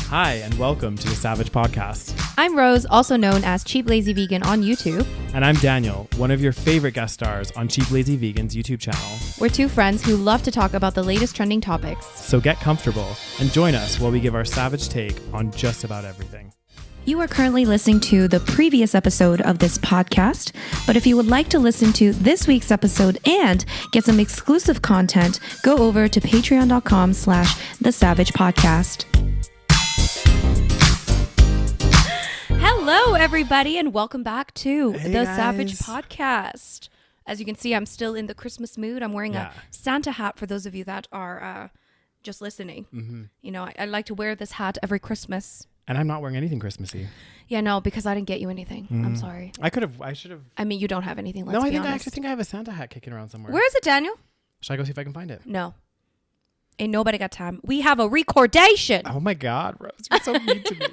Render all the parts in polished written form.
Hi, and welcome to the SaVeg podcast. I'm Rose, also known as Cheap Lazy Vegan on YouTube. And I'm Daniel, one of your favorite guest stars on Cheap Lazy Vegan's YouTube channel. We're two friends who love to talk about the latest trending topics. So get comfortable and join us while we give our SaVeg take on just about everything. You are currently listening to the previous episode of this podcast, but if you would like to listen to this week's episode and get some exclusive content, go over to patreon.com/thesavagepodcast. Hello, everybody, and welcome back to the SaVeg podcast. As you can see, I'm still in the Christmas mood. I'm wearing a Santa hat for those of you that are just listening. Mm-hmm. You know, I like to wear this hat every Christmas. And I'm not wearing anything Christmassy. Yeah, no, because I didn't get you anything. I'm sorry. I should have. I mean, you don't have anything. Let's No, be I honest. actually think I have a Santa hat kicking around somewhere. Where is it, Daniel? Should I go see if I can find it? No. Ain't nobody got time. We have a recordation. Oh my God, Rose, you're so mean to me.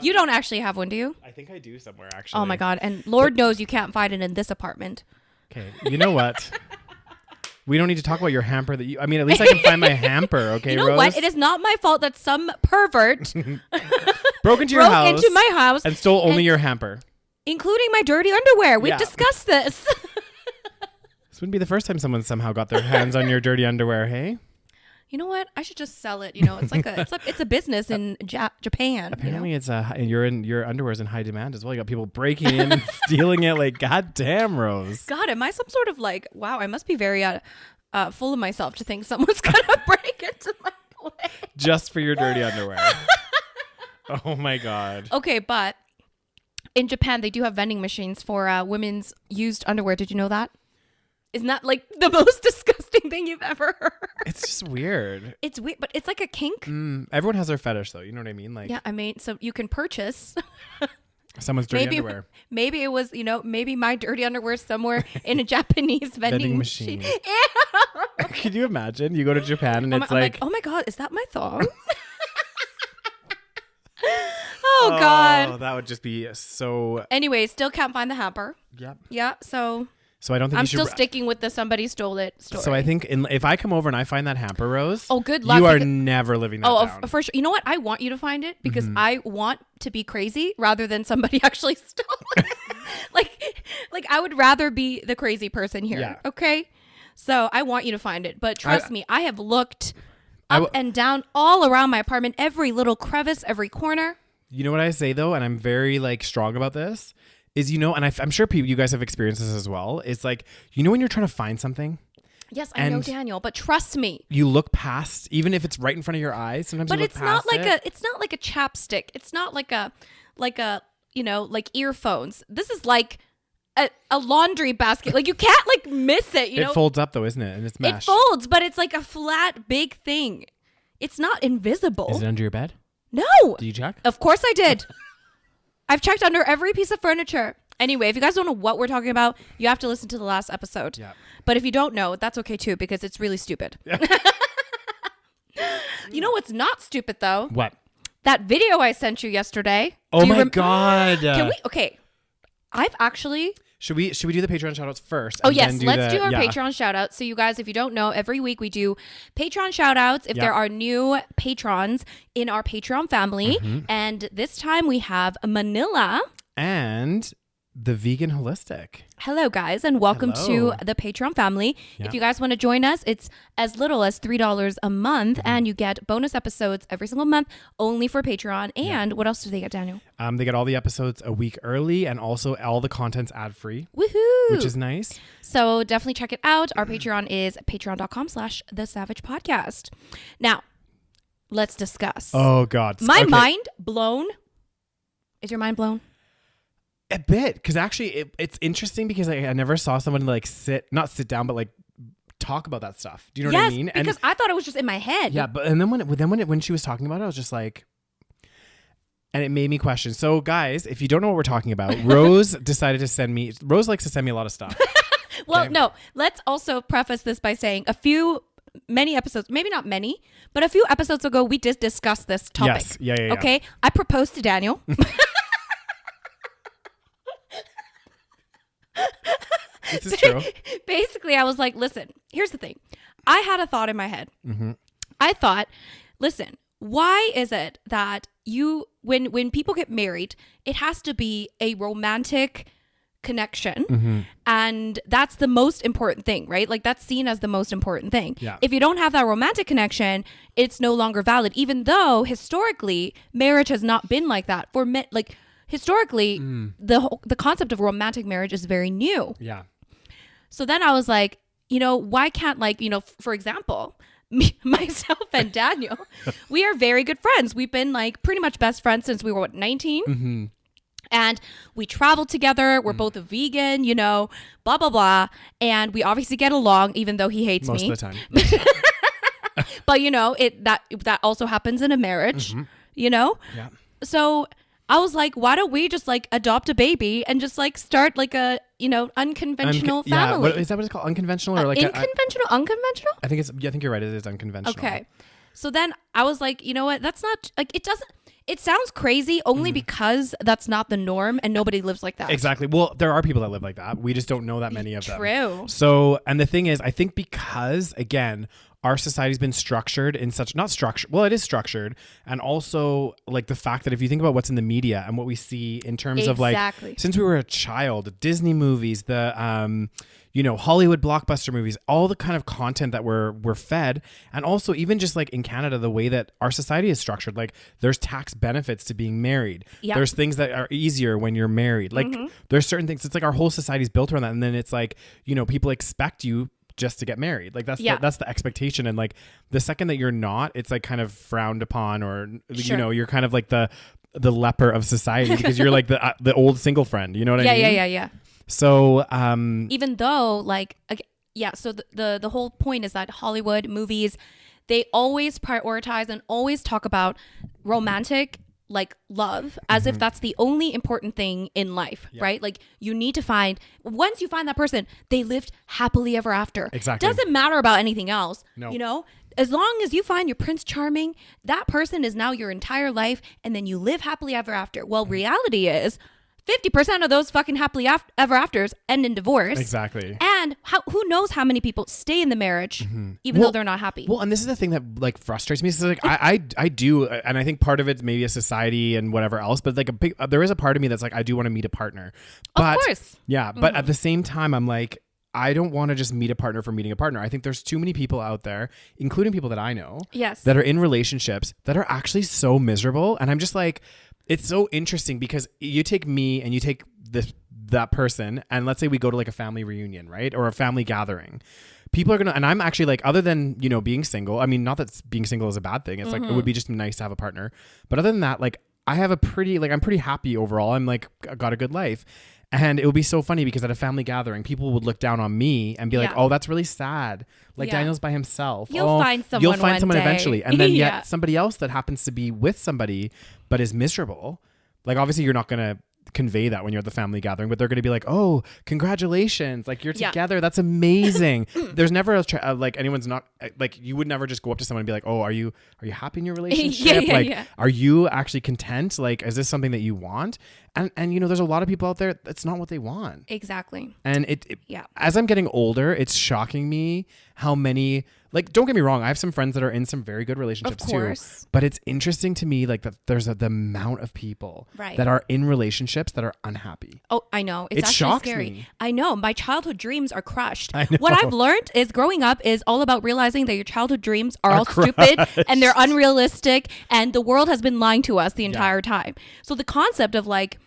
You don't actually have one, do you? I think I do somewhere, actually. Oh my God. And Lord knows you can't find it in this apartment. Okay, you know what? We don't need to talk about your hamper that you... I mean, at least I can find my hamper, okay, You know Rose? what? It is not my fault that some pervert broke into your house into my house and stole only your hamper. including my dirty underwear. We've Yeah. discussed this. This wouldn't be the first time someone somehow got their hands on your dirty underwear, hey? You know what? I should just sell it. You know, it's like it's a business in Japan. Apparently, you know? your underwear's in high demand as well. You got people breaking in and stealing it. Like, God damn, Rose. God, am I some sort of like, wow, I must be very full of myself to think someone's going to break into my place. Just for your dirty underwear. Oh, my God. Okay, but in Japan, they do have vending machines for women's used underwear. Did you know that? Isn't that like the most disgusting thing you've ever heard? It's just weird. It's weird, but it's like a kink. Everyone has their fetish, though. You know what I mean? Like, Yeah, I mean, so you can purchase. someone's dirty underwear. Maybe it was, maybe my dirty underwear somewhere in a Japanese vending machine. Ew. Could you imagine? You go to Japan and it's I'm like, oh my God, is that my thong? Oh, God. that would just be so... Anyway, still can't find the hamper. Yep. Yeah, so So I don't think I'm you should... still sticking with the somebody stole it story. So I think if I come over and I find that hamper, Rose... Oh, good luck. You are never living that down. For sure. You know what? I want you to find it because I want to be crazy rather than somebody actually stole it. like I would rather be the crazy person here. Yeah. Okay? So I want you to find it. But trust me, I have looked up and down all around my apartment, every little crevice, every corner. You know what I say, though, and I'm very, strong about this, is, and I'm sure you guys have experienced this as well. It's like, when you're trying to find something. Yes, I know, Daniel, but trust me. You look past, even if it's right in front of your eyes, sometimes you look past it. It's not like a chapstick. It's not like earphones. This is like a laundry basket. Like, you can't, miss it, It folds up, though, isn't it? And it's mesh. It folds, but it's like a flat, big thing. It's not invisible. Is it under your bed? No. Did you check? Of course I did. I've checked under every piece of furniture. Anyway, if you guys don't know what we're talking about, you have to listen to the last episode. Yeah. But if you don't know, that's okay too, because it's really stupid. Yeah. You know what's not stupid, though? What? That video I sent you yesterday. Oh my God. Can we? Okay. I've actually... Should we do the Patreon shoutouts first? Oh, yes. Let's do our Patreon shoutouts. So you guys, if you don't know, every week we do Patreon shoutouts if there are new patrons in our Patreon family. And this time we have Manila. And the Vegan Holistic. Hello, guys, and welcome to the Patreon family. Yeah. If you guys want to join us, it's as little as $3 a month, and you get bonus episodes every single month only for Patreon. And what else do they get, Daniel? They get all the episodes a week early, and also all the content's ad-free. Woohoo! Which is nice. So definitely check it out. Our Patreon is patreon.com/thesavagepodcast. Now, let's discuss. Oh, God. My mind blown. Is your mind blown? A bit, because actually it's interesting because I never saw someone not sit down, but talk about that stuff. Do you know what I mean? Yes, because I thought it was just in my head. Yeah, but and then when she was talking about it, I was just like, and it made me question. So guys, if you don't know what we're talking about, Rose decided to send me. Rose likes to send me a lot of stuff. Well, no, let's also preface this by saying many episodes, maybe not many, but a few episodes ago, we did discuss this topic. Yes, yeah. Okay, I proposed to Daniel. This is true. Basically, I was like, listen, here's the thing. I had a thought in my head. Mm-hmm. I thought, listen, why is it that when people get married, it has to be a romantic connection, and that's the most important thing, right? Like that's seen as the most important thing. If you don't have that romantic connection, it's no longer valid, even though historically marriage has not been like that for men. Like historically, the concept of romantic marriage is very new. So then I was like, why can't, like, for example, myself and Daniel, we are very good friends. We've been like pretty much best friends since we were 19. And we travel together. We're both a vegan, blah, blah, blah. And we obviously get along, even though he hates me. Most of the time. But, that also happens in a marriage, So I was like, why don't we just like adopt a baby and just like start like a, unconventional family? Is that what it's called? Unconventional or like unconventional? I think you're right. It is unconventional. Okay. So then I was like, you know what? That's not like, it sounds crazy only because that's not the norm and nobody lives like that. Exactly. Well, there are people that live like that. We just don't know that many of them. True. So, and the thing is, I think because, again, our society's been structured in such, not structured, well, it is structured. And also like the fact that if you think about what's in the media and what we see in terms of like, since we were a child, Disney movies, the, Hollywood blockbuster movies, all the kind of content that we're fed. And also even just like in Canada, the way that our society is structured, like there's tax benefits to being married. There's things that are easier when you're married. Like there's certain things, it's like our whole society is built around that. And then it's like, people expect you just to get married. Like that's the expectation. And like the second that you're not, it's like kind of frowned upon, or, you're kind of like the leper of society because you're like the old single friend, you know what I mean? Yeah. So, even though like, so the whole point is that Hollywood movies, they always prioritize and always talk about romantic like love as if that's the only important thing in life, right? Like you need to once you find that person, they lived happily ever after. Exactly. Doesn't matter about anything else. No. As long as you find your Prince Charming, that person is now your entire life, and then you live happily ever after. Well, reality is 50% of those fucking happily ever afters end in divorce. Exactly. And who knows how many people stay in the marriage even though they're not happy. Well, and this is the thing that like frustrates me. So like I do, and I think part of it's maybe a society and whatever else, but like there is a part of me that's like I do want to meet a partner. But, of course. Yeah, but at the same time, I'm like, I don't want to just meet a partner for meeting a partner. I think there's too many people out there, including people that I know, that are in relationships that are actually so miserable. And I'm just like, it's so interesting because you take me and you take that person, and let's say we go to like a family reunion, right? Or a family gathering. People are going to, and I'm actually like, other than, being single, I mean, not that being single is a bad thing. It's like, it would be just nice to have a partner. But other than that, like I have I'm pretty happy overall. I'm like, got a good life. And it would be so funny because at a family gathering, people would look down on me and be like, oh, that's really sad. Like Daniel's by himself. You'll find someone eventually. And then yet somebody else that happens to be with somebody but is miserable. Like obviously you're not going to convey that when you're at the family gathering, but they're going to be like, oh, congratulations. Like you're together. That's amazing. There's never like anyone's not like, you would never just go up to someone and be like, oh, are you happy in your relationship? Are you actually content? Like, is this something that you want? And there's a lot of people out there that's not what they want. Exactly. And as I'm getting older, it's shocking me how many, like, don't get me wrong, I have some friends that are in some very good relationships too. But it's interesting to me, like, that there's the amount of people that are in relationships that are unhappy. Oh, I know. It's actually shocks scary. Me. I know. My childhood dreams are crushed. What I've learned is growing up is all about realizing that your childhood dreams are all stupid and they're unrealistic, and the world has been lying to us the entire time. So the concept of like,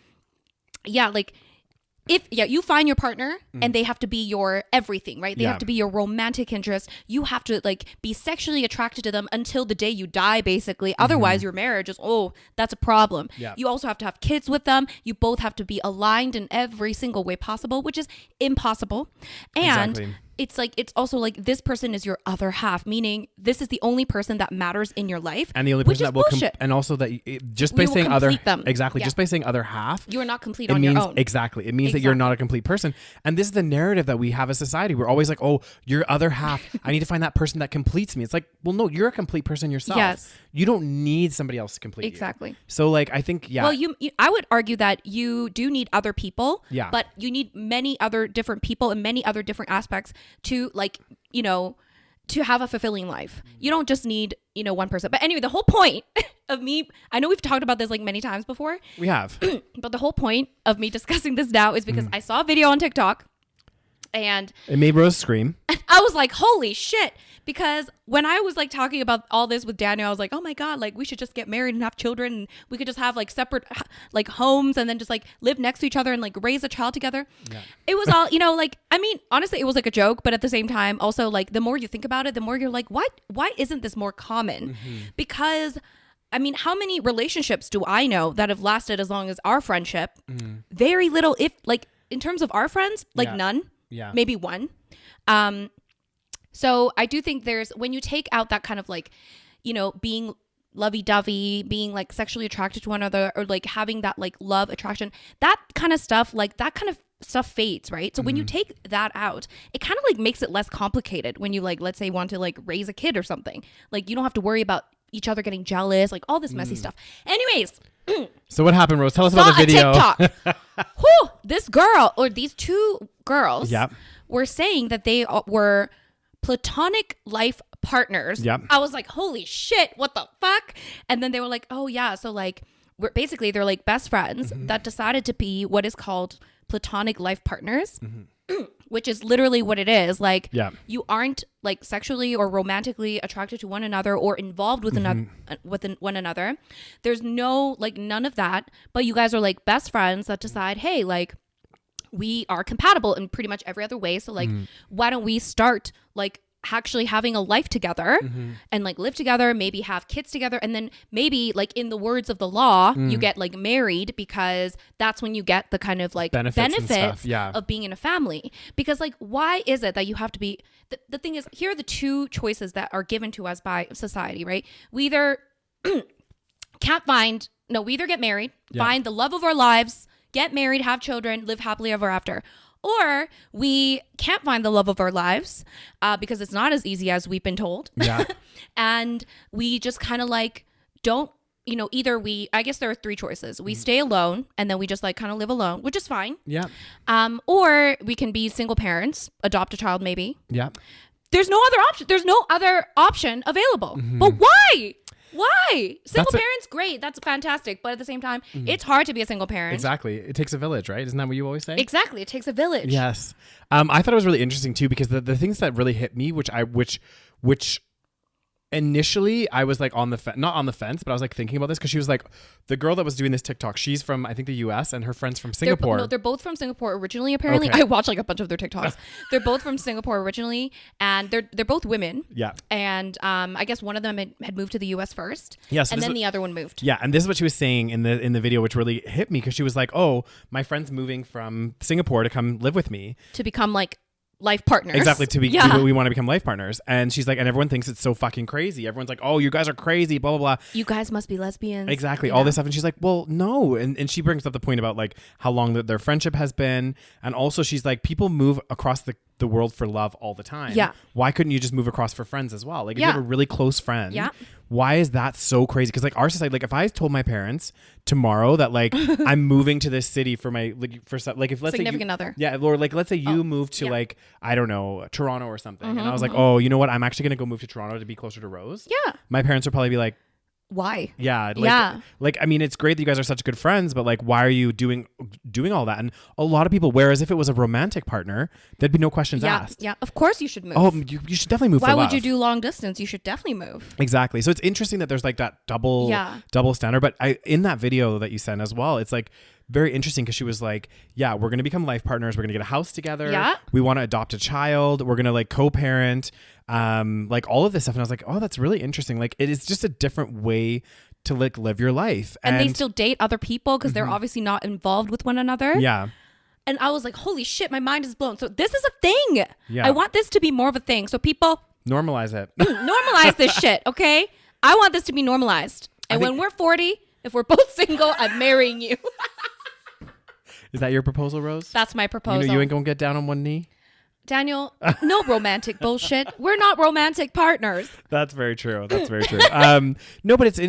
if you find your partner and they have to be your everything, right? They have to be your romantic interest. You have to like be sexually attracted to them until the day you die, basically. Otherwise, your marriage is, that's a problem. You also have to have kids with them. You both have to be aligned in every single way possible, which is impossible. And it's like, it's also like this person is your other half, meaning this is the only person that matters in your life, and the only person that will and also that just by saying other just by saying other half, you are not complete on your own. It means that you're not a complete person. And this is the narrative that we have as society. We're always like, oh, your other half, I need to find that person that completes me. It's like, well, no, you're a complete person yourself. You don't need somebody else to complete you. So like, I think well, I would argue that you do need other people, but you need many other different people and many other different aspects to like, to have a fulfilling life. You don't just need one person. But anyway, the whole point of me, I know we've talked about this like many times before. We have. But the whole point of me discussing this now is because I saw a video on TikTok and it made Rose scream. I was like, holy shit. Because when I was like talking about all this with Daniel, I was like, oh my God, like we should just get married and have children. And we could just have like separate like homes and then just like live next to each other and like raise a child together. Yeah. It was all, like, I mean, honestly, it was like a joke. But at the same time, also like the more you think about it, the more you're like, why isn't this more common? Because I mean, how many relationships do I know that have lasted as long as our friendship? Very little, if like in terms of our friends, like none. Yeah. Maybe one. So I do think when you take out that kind of like, being lovey-dovey, being like sexually attracted to one another or like having that like love attraction, that kind of stuff fades, right? So when you take that out, it kind of like makes it less complicated when you like, let's say want to like raise a kid or something. Like you don't have to worry about each other getting jealous, like all this messy stuff. Anyways. So what happened, Rose? Tell us about the video. TikTok. This girl or these two girls were saying that they were platonic life partners. Yep. I was like, holy shit, what the fuck? And then they were like, oh yeah, so like they're like best friends that decided to be what is called platonic life partners, which is literally what it is. Like you aren't like sexually or romantically attracted to one another or involved with one another. There's no like none of that, but you guys are like best friends that decide, hey, like we are compatible in pretty much every other way. So like, why don't we start like actually having a life together and like live together, maybe have kids together. And then maybe like in the words of the law, you get like married because that's when you get the kind of like benefits of being in a family. Because like, why is it that you have to be, the thing is, here are the two choices that are given to us by society, right? We either we either get married, find the love of our lives, get married, have children, live happily ever after. Or we can't find the love of our lives because it's not as easy as we've been told. Yeah. And we just kind of like don't, either I guess there are three choices. We stay alone and then we just like kind of live alone, which is fine. Yeah. Or we can be single parents, adopt a child maybe. Yeah. There's no other option. There's no other option available. But why? Why? Single parents, great. That's fantastic. But at the same time, it's hard to be a single parent. Exactly. It takes a village, right? Isn't that what you always say? Exactly. It takes a village. Yes. I thought it was really interesting too, because the things that really hit me, which initially I was like not on the fence, but I was like thinking about this because she was like, the girl that was doing this TikTok, she's from I think the US and her friend's from Singapore. They're both from Singapore originally, apparently. Okay. I watched like a bunch of their TikToks. They're both from Singapore originally and they're both women. Yeah. And I guess one of them had moved to the US first. Yes. And then the other one moved. Yeah. And this is what she was saying in the video, which really hit me because she was like, oh, my friend's moving from Singapore to come live with me. To become like life partners. Exactly. We want to become life partners. And she's like, and everyone thinks it's so fucking crazy. Everyone's like, oh, you guys are crazy, blah, blah, blah. You guys must be lesbians. Exactly. All this stuff. And she's like, well, no. And she brings up the point about like how long their friendship has been. And also she's like, people move across the world for love all the time. Yeah. Why couldn't you just move across for friends as well? Like if you have a really close friend, why is that so crazy? Because like our society, like if I told my parents tomorrow that like I'm moving to this city for my if let's significant other, or like let's say you move to like I don't know Toronto or something, and I was like, oh, you know what? I'm actually gonna go move to Toronto to be closer to Rose. Yeah, my parents would probably be like, why? Yeah. Like, I mean, it's great that you guys are such good friends, but like, why are you doing all that? And a lot of people, whereas if it was a romantic partner, there'd be no questions asked. Yeah. Of course you should move. Oh, you should definitely move. Why would you do long distance? You should definitely move. Exactly. So it's interesting that there's like that double standard. But in that video that you sent as well, it's like very interesting because she was like, yeah, we're going to become life partners. We're going to get a house together. Yeah. We want to adopt a child. We're going to like co-parent, like all of this stuff. And I was like, oh, that's really interesting. Like it is just a different way to like live your life. And they still date other people because they're obviously not involved with one another. Yeah. And I was like, holy shit, my mind is blown. So this is a thing. Yeah. I want this to be more of a thing. So people normalize it. Normalize this shit. Okay. I want this to be normalized. And when we're 40, if we're both single, I'm marrying you. Is that your proposal, Rose? That's my proposal. You ain't gonna get down on one knee? Daniel, no romantic bullshit. We're not romantic partners. That's very true. No, but it's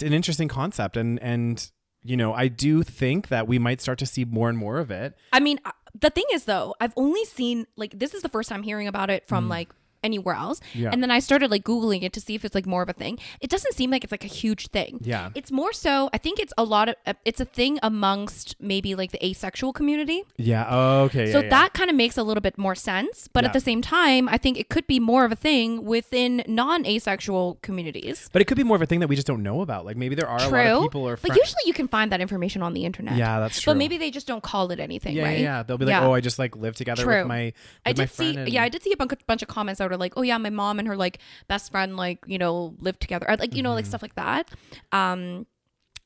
an interesting concept. And you know, I do think that we might start to see more and more of it. I mean, the thing is, though, I've only seen, like, this is the first time hearing about it from, like, anywhere else. Yeah. And then I started like Googling it to see if it's like more of a thing. It doesn't seem like it's like a huge thing. Yeah. It's more so, I think it's it's a thing amongst maybe like the asexual community. Yeah. Oh, okay. So that kind of makes a little bit more sense. But at the same time, I think it could be more of a thing within non-asexual communities. But it could be more of a thing that we just don't know about. Like maybe there are a lot of people or but usually you can find that information on the internet. Yeah, that's true. But maybe they just don't call it anything, right? Yeah. They'll be like, oh, I just like live together with my friend. I did see a bunch of comments that were like, oh yeah, my mom and her like best friend like, you know, live together. Or, like, you know, like stuff like that.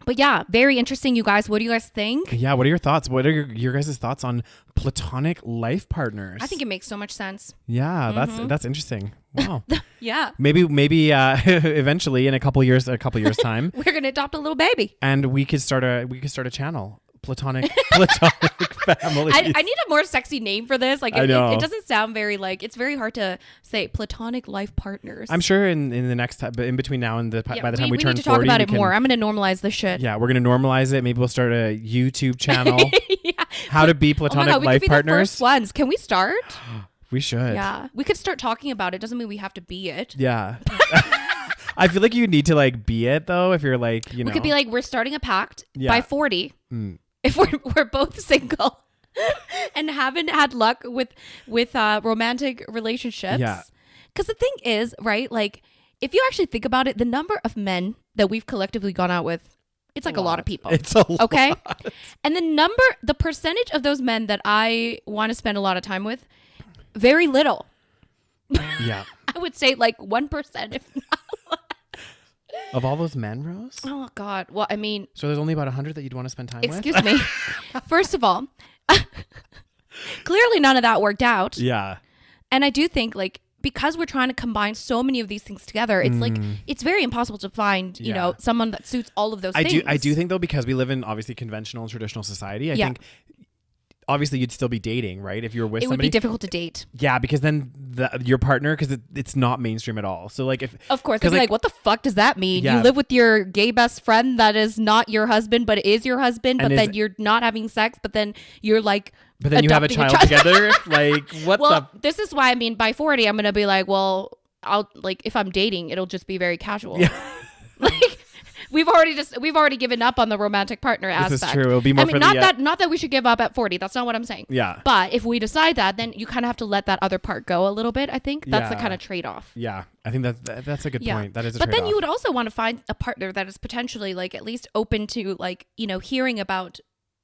But yeah, very interesting, you guys. What do you guys think? Yeah, what are your thoughts? What are your guys' thoughts on platonic life partners? I think it makes so much sense. Yeah, that's interesting. Wow. Yeah. Maybe eventually in a couple years time, we're gonna adopt a little baby, and we could start a channel. Platonic family. I need a more sexy name for this. Like, it doesn't sound very like, it's very hard to say platonic life partners. I'm sure in the next time, but in between now and by the time we turn 40, we need to talk about it more. I'm going to normalize this shit. Yeah, we're going to normalize it. Maybe we'll start a YouTube channel. How to be platonic life partners. The first ones. Can we start? We should. Yeah, we could start talking about it. Doesn't mean we have to be it. Yeah. I feel like you need to like be it though. If you're like, you know, we could be like, we're starting a pact by 40. If we're both single and haven't had luck with romantic relationships. Yeah. Because the thing is, right, like, if you actually think about it, the number of men that we've collectively gone out with, it's like a lot of people. It's a lot. Okay? And the percentage of those men that I want to spend a lot of time with, very little. Yeah. I would say like 1%, if not. Of all those men, Rose? Oh, God. Well, I mean... So there's only about 100 that you'd want to spend time with? Excuse me. First of all, clearly none of that worked out. Yeah. And I do think, like, because we're trying to combine so many of these things together, it's like, it's very impossible to find, you know, someone that suits all of those things. I do think, though, because we live in, obviously, conventional and traditional society, I think... Obviously, you'd still be dating, right? If you were with somebody. It would be difficult to date. Yeah, because then your partner, because it's not mainstream at all. So like of course, they'd be like, what the fuck does that mean? Yeah. You live with your gay best friend that is not your husband, but is your husband, but then you're not having sex, but then you're like, but then you have a child together. Like what this is why, I mean, by 40, I'm going to be like, well, I'll like, if I'm dating, it'll just be very casual. Yeah. Like, We've already given up on the romantic partner aspect. This is true. It'll be more not that we should give up at 40. That's not what I'm saying. Yeah. But if we decide that, then you kind of have to let that other part go a little bit. I think that's the kind of trade-off. Yeah, I think that's a good point. That is a trade-off. But then you would also want to find a partner that is potentially like at least open to like, you know, hearing about,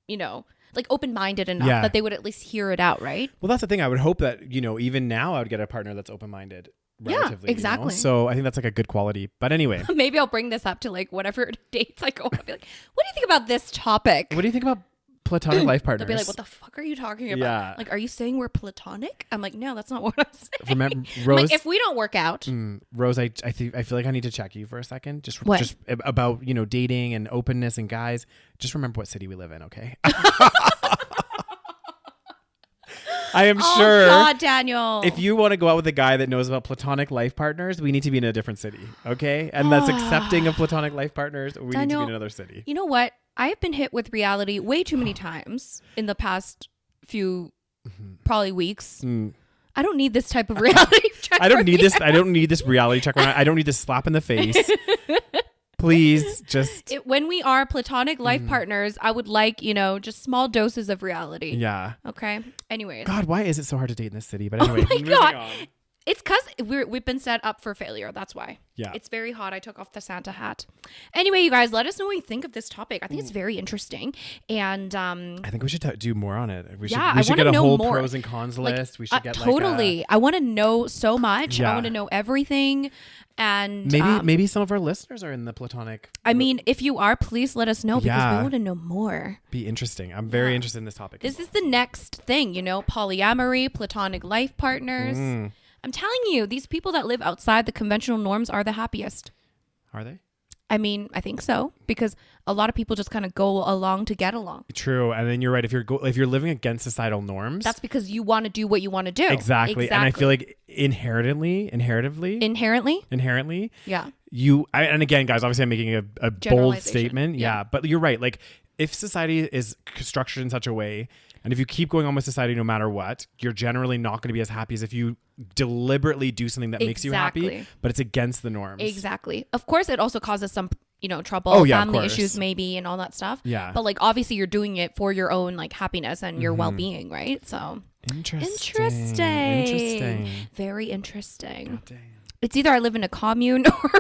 you know, like open-minded enough that they would at least hear it out, right? Well, that's the thing. I would hope that, you know, even now I would get a partner that's open-minded. Relatively, exactly. You know? So I think that's like a good quality. But anyway, maybe I'll bring this up to like whatever dates I go on. I'll be like, what do you think about this topic? What do you think about platonic life partners? They'll be like, what the fuck are you talking about? Yeah. Like, are you saying we're platonic? I'm like, no, that's not what I'm saying. Remember, Rose, like, if we don't work out, Rose, I feel like I need to check you for a second. Just about, you know, dating and openness and guys. Just remember what city we live in, okay? I am sure. God, Daniel. If you want to go out with a guy that knows about platonic life partners, we need to be in a different city, okay? And that's accepting of platonic life partners. We need to be in another city. You know what? I have been hit with reality way too many times in the past probably weeks. I don't need this type of reality check. I don't need this reality check. I don't need this slap in the face. Please, just... when we are platonic life partners, I would like, you know, just small doses of reality. Yeah. Okay? Anyways. God, why is it so hard to date in this city? But anyway, oh my God. On. It's because we've been set up for failure. That's why. Yeah. It's very hot. I took off the Santa hat. Anyway, you guys, let us know what you think of this topic. I think it's very interesting. And I think we should do more on it. We should get a whole more. Pros and cons list. We should get totally. I want to know so much. Yeah. I want to know everything. And maybe some of our listeners are in the platonic. I mean, if you are, please let us know because we want to know more. Be interesting. I'm very interested in this topic. This is the next thing, you know, polyamory, platonic life partners. I'm telling you, these people that live outside the conventional norms are the happiest. Are they? I mean, I think so, because a lot of people just kind of go along to get along. True. And then you're right. If you're living against societal norms, that's because you want to do what you want to do. Exactly. And I feel like inherently. Yeah. And again, guys, obviously I'm making a bold statement. Yeah. But you're right. Like if society is structured in such a way And if you keep going on with society no matter what, you're generally not going to be as happy as if you deliberately do something that makes you happy, but it's against the norms. Exactly. Of course, it also causes some, trouble, family issues maybe, and all that stuff. Yeah. But like, obviously you're doing it for your own like happiness and your well-being, right? So interesting. Very interesting. God damn. It's either I live in a commune or...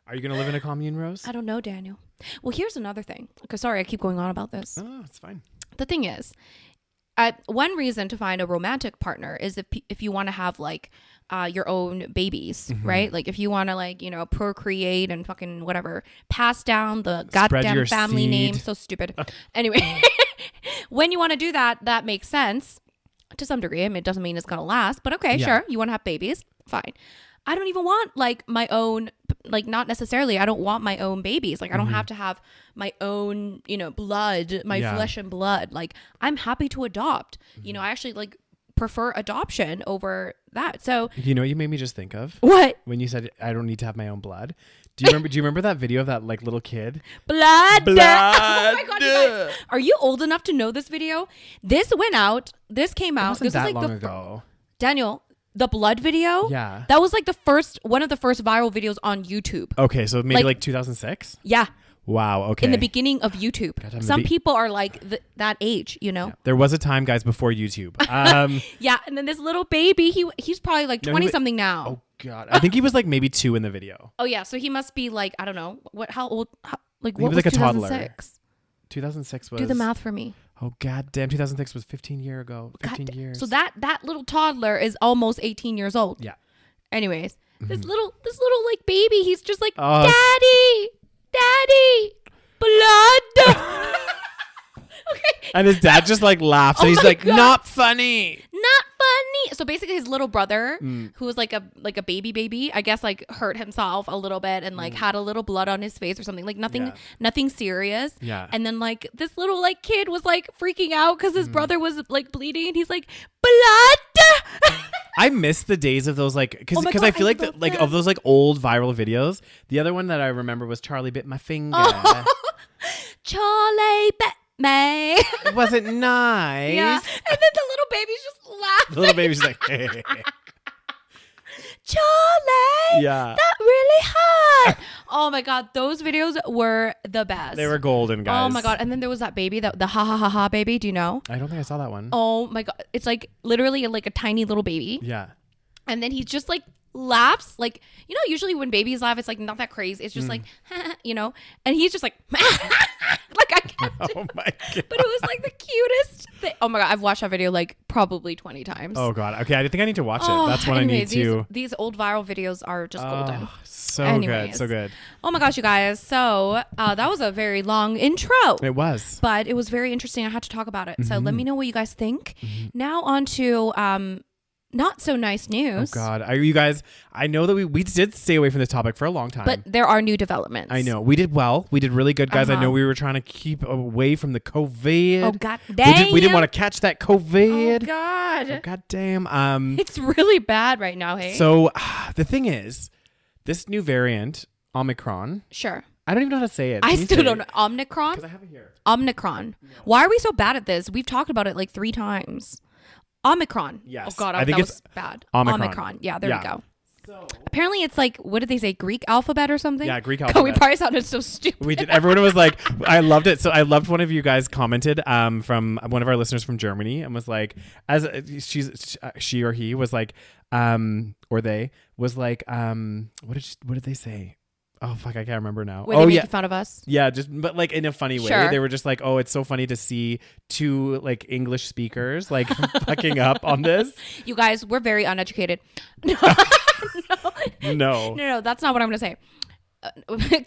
Are you going to live in a commune, Rose? I don't know, Daniel. Well, here's another thing. Okay, sorry, I keep going on about this. Oh, it's fine. The thing is, one reason to find a romantic partner is if you want to have like your own babies, right? Like if you want to like, procreate and fucking whatever, pass down the goddamn family name. So stupid. Anyway, when you want to do that, that makes sense to some degree. I mean, it doesn't mean it's going to last, but okay, sure. You want to have babies. Fine. I don't even want like my own, like not necessarily, I don't want my own babies. Like I don't have to have my own, blood, my flesh and blood. Like I'm happy to adopt, I actually like prefer adoption over that. So, you know what you made me just think of? What? When you said, I don't need to have my own blood. Do you remember that video of that like little kid? Blood. Oh my God, you guys. Are you old enough to know this video? This came out. This was that like long ago. Daniel, the blood video? Yeah. That was like one of the first viral videos on YouTube. Okay, so maybe like 2006? Yeah. Wow, okay. In the beginning of YouTube. Some people are like that age, Yeah. There was a time, guys, before YouTube. Yeah, and then this little baby, he's probably like 20 something now. Oh God. I think he was like maybe 2 in the video. Oh yeah, so he must be like, I don't know, how old, what was like a toddler. 2006 was... Do the math for me. Oh God damn, 2006 was 15 years ago. 15 years. So that little toddler is almost 18 years old. Yeah. Anyways, this little like baby, he's just like, Daddy, blood. Okay. And his dad just like laughs and he's like, God. Not funny. So basically his little brother, who was like a baby, I guess like hurt himself a little bit and like had a little blood on his face or something, like nothing serious. Yeah. And then like this little like kid was like freaking out because his brother was like bleeding and he's like, blood. I miss the days of those like because I feel like like of those like old viral videos. The other one that I remember was Charlie bit my finger. Charlie bit me. Was it nice? Yeah. And then the little baby's just laughing. The little baby's like, hey. Charlie. Yeah. That really hurt. Oh my God. Those videos were the best. They were golden, guys. Oh my God. And then there was that baby, the ha ha ha ha baby. Do you know? I don't think I saw that one. Oh my God. It's like literally like a tiny little baby. Yeah. And then he just like laughs. Like, usually when babies laugh, it's like not that crazy. It's just like, and he's just like, like I can't. Oh my God. But it was like the cutest thing. Oh my God. I've watched that video like probably 20 times. Oh God. Okay. I think I need to watch it. That's what I need to. These old viral videos are just golden. So good. So good. Oh my gosh, you guys. So that was a very long intro. It was. But it was very interesting. I had to talk about it. So let me know what you guys think. Now on to not so nice news. Oh God. You guys, I know that we did stay away from this topic for a long time. But there are new developments. I know. We did well. We did really good, guys. I know we were trying to keep away from the COVID. Oh God damn. We didn't want to catch that COVID. Oh God. Oh, God damn. It's really bad right now, hey? So the thing is, this new variant, Omicron. Sure. I don't even know how to say it. I still don't know. Omicron? Because I have it here. Omicron. No. Why are we so bad at this? We've talked about it like 3 times. Omicron. Yes. Oh God, I think that was bad. Omicron. Yeah, there we go. So apparently it's like, what did they say? Greek alphabet or something? Yeah, Greek alphabet. We probably sounded so stupid. We did. Everyone was like, I loved it. So I loved one of you guys commented from one of our listeners from Germany and was like, as she or he was like, or they was like, what did they say? Oh fuck, I can't remember now. Were they making fun of us? Yeah, but like in a funny way. Sure. They were just like, oh, it's so funny to see 2 like English speakers like fucking up on this. You guys, we're very uneducated. No, that's not what I'm gonna say.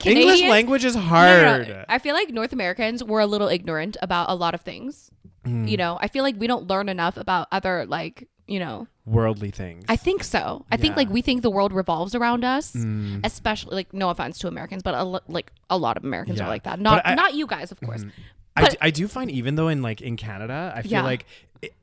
English language is hard. No. I feel like North Americans were a little ignorant about a lot of things. I feel like we don't learn enough about other like worldly things. I think so. I think like we think the world revolves around us, especially like no offense to Americans, but a lot of Americans are like that. Not you guys, of course. I do find even though in Canada, I feel like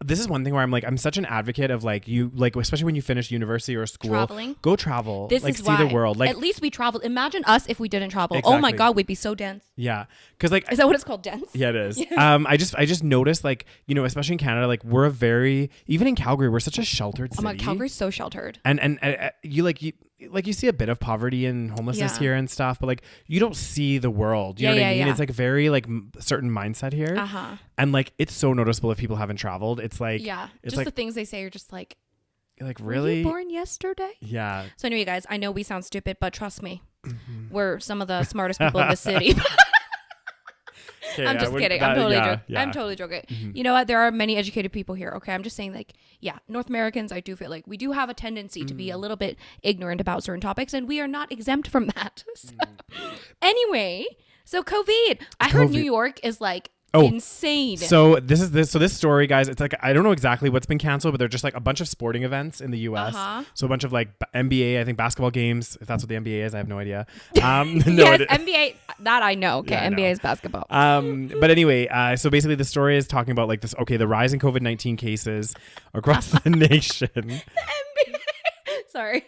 this is one thing where I'm such an advocate of you especially when you finish university or school, traveling. Go travel. This is see why. the world. At least we traveled. Imagine us if we didn't travel. Exactly. Oh my God, we'd be so dense. Yeah, because is that what it's called, dense? Yeah, it is. I just noticed especially in Canada, we're even in Calgary, we're such a sheltered city. Oh my, Calgary's so sheltered. And you see a bit of poverty and homelessness here and stuff, but you don't see the world. You know what I mean? It's very certain mindset here. And it's so noticeable if people haven't traveled. It's it's just the things they say are just really, were you born yesterday? Yeah. So anyway, guys, I know we sound stupid, but trust me, we're some of the smartest people in the city. Okay, I'm just kidding. I'm totally joking. I'm totally joking. You know what? There are many educated people here. Okay. I'm just saying North Americans, I do feel like we do have a tendency to be a little bit ignorant about certain topics, and we are not exempt from that. So, anyway, so COVID. I heard New York is insane. So this story, guys, it's I don't know exactly what's been canceled, but they're just a bunch of sporting events in the US. So a bunch of NBA, I think basketball games, if that's what the NBA is, I have no idea. No, yes, NBA, that I know. Okay, yeah, NBA is basketball. But anyway, so basically the story is talking about this, the rise in COVID-19 cases across the nation. The NBA. Sorry.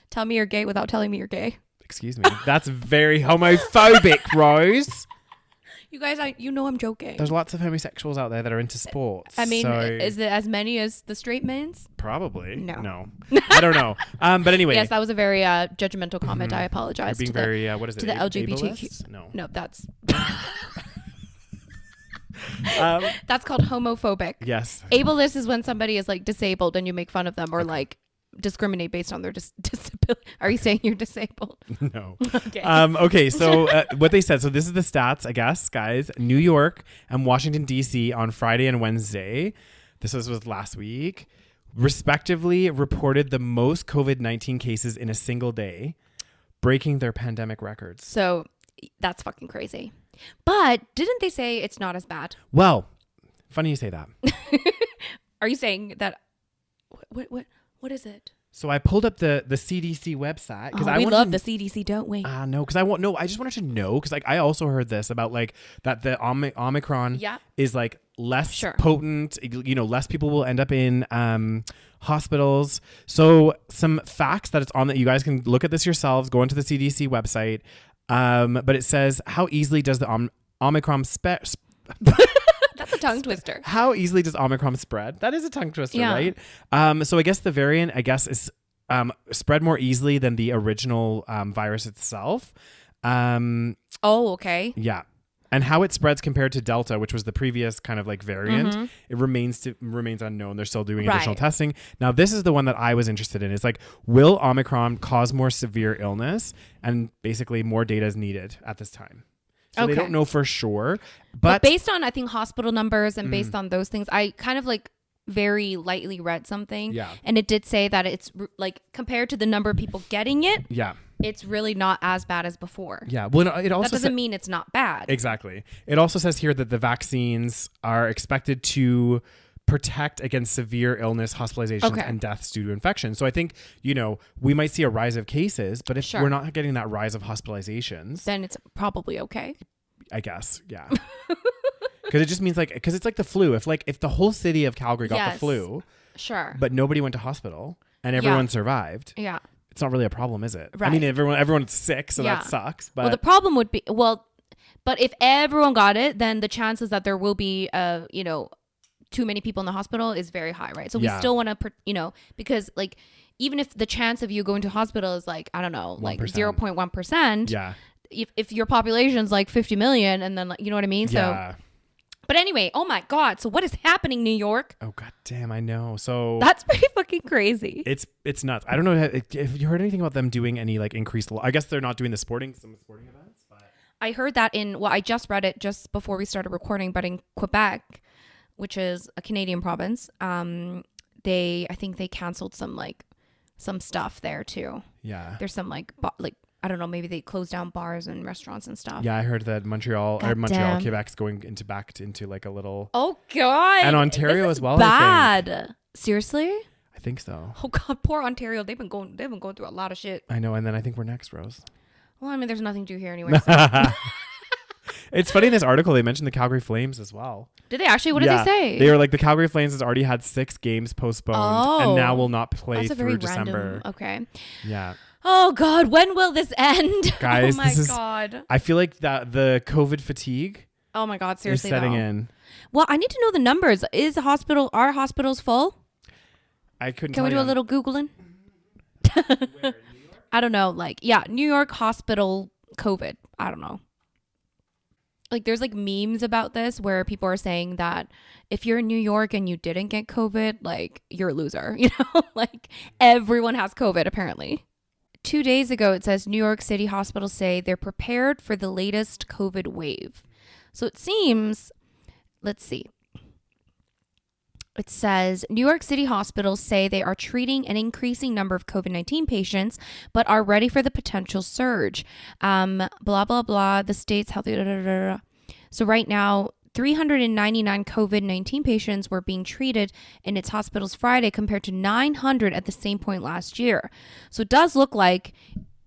Tell me you're gay without telling me you're gay. Excuse me. That's very homophobic, Rose. You guys, I'm joking. There's lots of homosexuals out there that are into sports. I mean, is it as many as the straight men's? Probably. No. I don't know. But anyway. Yes, that was a very judgmental comment. I apologize. You're being very, what is it? To the LGBTQ. Ableist? No, that's... that's called homophobic. Yes. Ableist is when somebody is disabled and you make fun of them or discriminate based on their disability. Are you saying you're disabled? No. Okay. Okay. So what they said. So this is the stats, I guess, guys. New York and Washington D.C. on Friday and Wednesday. This was last week. Respectively, reported the most COVID-19 cases in a single day, breaking their pandemic records. So that's fucking crazy. But didn't they say it's not as bad? Well, funny you say that. Are you saying that? What is it? So I pulled up the CDC website because we love the CDC, don't we? No, because I just wanted to know because I also heard this about that the Omicron is less potent. Less people will end up in hospitals. So some facts that it's on that you guys can look at this yourselves. Go into the CDC website. But it says how easily does the Omicron spread? That's a tongue twister. How easily does Omicron spread? That is a tongue twister, right? So I guess the variant, is spread more easily than the original virus itself. Okay. Yeah. And how it spreads compared to Delta, which was the previous kind of variant, it remains unknown. They're still doing additional testing. Now, this is the one that I was interested in. It's will Omicron cause more severe illness? And basically more data is needed at this time. So they don't know for sure. But based on, I think, hospital numbers and based on those things, I kind of very lightly read something. Yeah. And it did say that it's compared to the number of people getting it. Yeah. It's really not as bad as before. Yeah. Well, it also that doesn't mean it's not bad. Exactly. It also says here that the vaccines are expected to protect against severe illness, hospitalizations, and deaths due to infection. So I think, we might see a rise of cases, but if we're not getting that rise of hospitalizations, then it's probably okay. I guess. Yeah. Because it just means because it's the flu. If the whole city of Calgary got the flu, but nobody went to hospital and everyone survived. Yeah. It's not really a problem, is it? Right. I mean, everyone's sick, so that sucks. But the problem would be, but if everyone got it, then the chances that there will be, too many people in the hospital is very high, right? So we still want to, because even if the chance of you going to hospital is I don't know, 0.1%. Yeah. If your population's 50 million and then you know what I mean? Yeah. So, but anyway, oh my God. So what is happening, New York? Oh, God damn, I know. So that's pretty fucking crazy. It's nuts. I don't know if you heard anything about them doing any increased, I guess they're not doing some sporting events, but I heard that I just read it just before we started recording, but in Quebec, which is a Canadian province, I think they canceled some stuff there too. Yeah. There's some I don't know, maybe they closed down bars and restaurants and stuff. Yeah, I heard that Montreal, Quebec's going into a little. Oh God. And Ontario as well. Bad. Seriously? I think so. Oh God, poor Ontario. They've been going through a lot of shit. I know, and then I think we're next, Rose. Well, I mean, there's nothing to do here anyway. So. It's funny in this article they mentioned the Calgary Flames as well. Did they actually? What did they say? They were like the Calgary Flames has already had 6 games postponed and now will not play through December. Okay. Yeah. Oh God, when will this end? Guys, oh my God. I feel like that the COVID fatigue. Oh my God, seriously. Is setting in. Well, I need to know the numbers. Are hospitals full? I couldn't. Can we do a little Googling? Where, I don't know. Like, yeah, New York hospital COVID. I don't know. Like, there's like memes about this where people are saying that if you're in New York and you didn't get COVID, like, you're a loser. You know, like everyone has COVID apparently. 2 days ago, it says New York City hospitals say they're prepared for the latest COVID wave. So it seems, let's see. It says New York City hospitals say they are treating an increasing number of COVID-19 patients, but are ready for the potential surge. Blah, blah, blah. The state's healthy. So right now, 399 COVID-19 patients were being treated in its hospitals Friday compared to 900 at the same point last year. So it does look like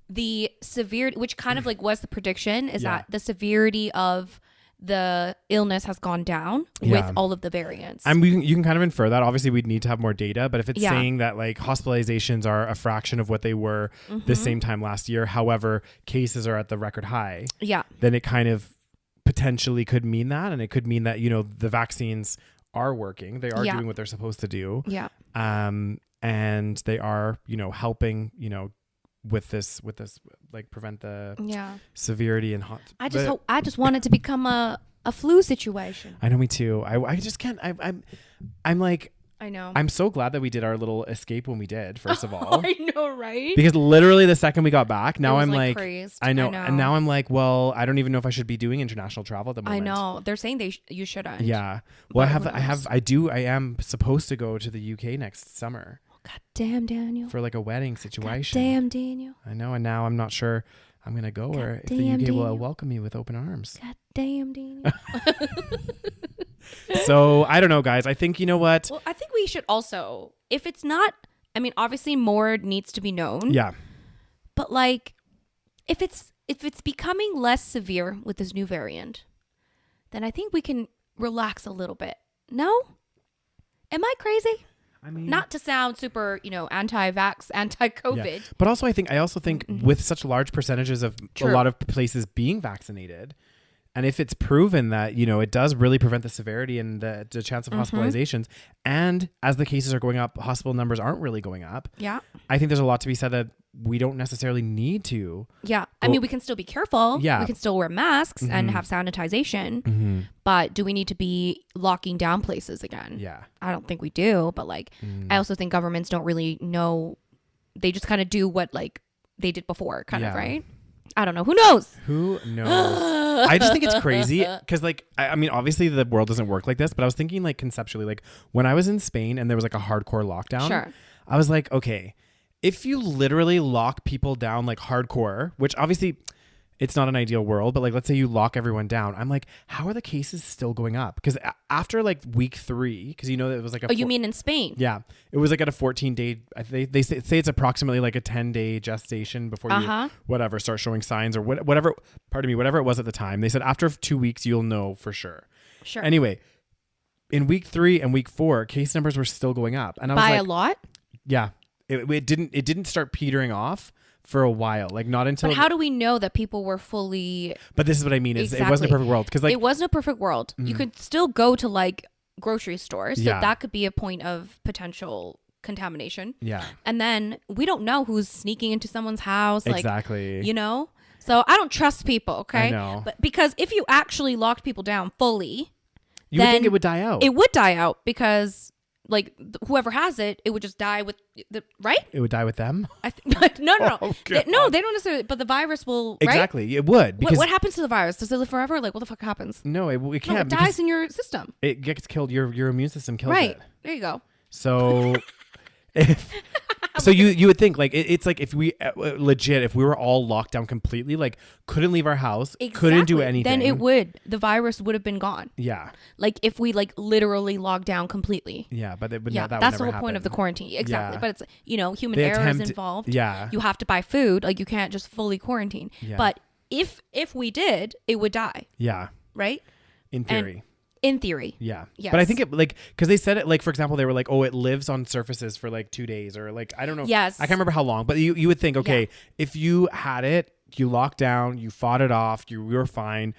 the severity, which kind of like was the prediction, is that the severity of the illness has gone down with all of the variants. And you can kind of infer that. Obviously, we'd need to have more data, but if it's saying that like hospitalizations are a fraction of what they were the same time last year, however, cases are at the record high, then it kind of potentially could mean that. And it could mean that, you know, the vaccines are working. They are doing what they're supposed to do. And they are, you know, helping, you know, with this like prevent the severity and hot. I just want it to become a flu situation. I know, me too. I just can't. I'm like, I know. I'm so glad that we did our little escape when we did, first of all. I know, right? Because literally the second we got back, now I'm like crazed. I know. And now I'm like, well, I don't even know if I should be doing international travel at the moment. I know. They're saying you shouldn't. Yeah. Well, I am supposed to go to the UK next summer. God damn, Daniel. For like a wedding situation. God damn, Daniel. I know, and now I'm not sure I'm going to go or if the UK will welcome me with open arms. God damn, Daniel. So, I don't know, guys. I think, you know what? Well, I think we should also, if it's not, I mean, obviously more needs to be known. Yeah. But like, if it's becoming less severe with this new variant, then I think we can relax a little bit. No? Am I crazy? I mean, not to sound super, you know, anti-vax, anti-COVID. Yeah. But also, I also think with such large percentages of a lot of places being vaccinated, and if it's proven that, you know, it does really prevent the severity and the chance of hospitalizations, and as the cases are going up, hospital numbers aren't really going up. Yeah. I think there's a lot to be said that we don't necessarily need to. Yeah. I mean, we can still be careful. Yeah. We can still wear masks and have sanitization. But do we need to be locking down places again? Yeah. I don't think we do. But like, I also think governments don't really know. They just kind of do what like they did before, kind of, right? I don't know. Who knows? Who knows? I just think it's crazy because like, I mean, obviously the world doesn't work like this, but I was thinking like conceptually, like when I was in Spain and there was like a hardcore lockdown, I was like, okay, if you literally lock people down like hardcore, which obviously it's not an ideal world, but like, let's say you lock everyone down. I'm like, how are the cases still going up? Because after like week 3, because you know, it was like you mean in Spain? Yeah. It was like at a 14-day, they say it's approximately like a 10-day gestation before you, whatever, start showing signs or whatever, whatever it was at the time. They said after 2 weeks, you'll know for sure. Sure. Anyway, in week 3 and week 4, case numbers were still going up. And I was by like, a lot? Yeah. It didn't start petering off for a while, like not until. But how do we know that people were fully? But this is what I mean. It wasn't a perfect world because like it wasn't a perfect world. You could still go to like grocery stores, so that could be a point of potential contamination. Yeah, and then we don't know who's sneaking into someone's house. Like, exactly. You know, so I don't trust people. Okay, I know. But because if you actually locked people down fully, you would think it would die out. It would die out because. Like whoever has it, it would just die with the right. It would die with them. No. Oh, they don't necessarily. But the virus will. Exactly, right? It would. Because what happens to the virus? Does it live forever? Like what the fuck happens? No, it can't. No, it dies in your system. It gets killed. Your immune system kills it. Right. There you go. So. So you would think like it's like if we legit if we were all locked down completely, like couldn't leave our house, couldn't do anything, then the virus would have been gone. Yeah, like if we like literally logged down completely. Yeah, but it would that's the whole point of the quarantine. Exactly, but it's human error is involved. Yeah, you have to buy food, like you can't just fully quarantine. Yeah. But if we did, it would die. Yeah. Right? In theory. And in theory. Yeah. Yes. But I think it like, because they said it like, for example, they were like, oh, it lives on surfaces for like 2 days or like, I don't know. Yes. I can't remember how long, but you would think, okay, if you had it, you locked down, you fought it off, you were fine.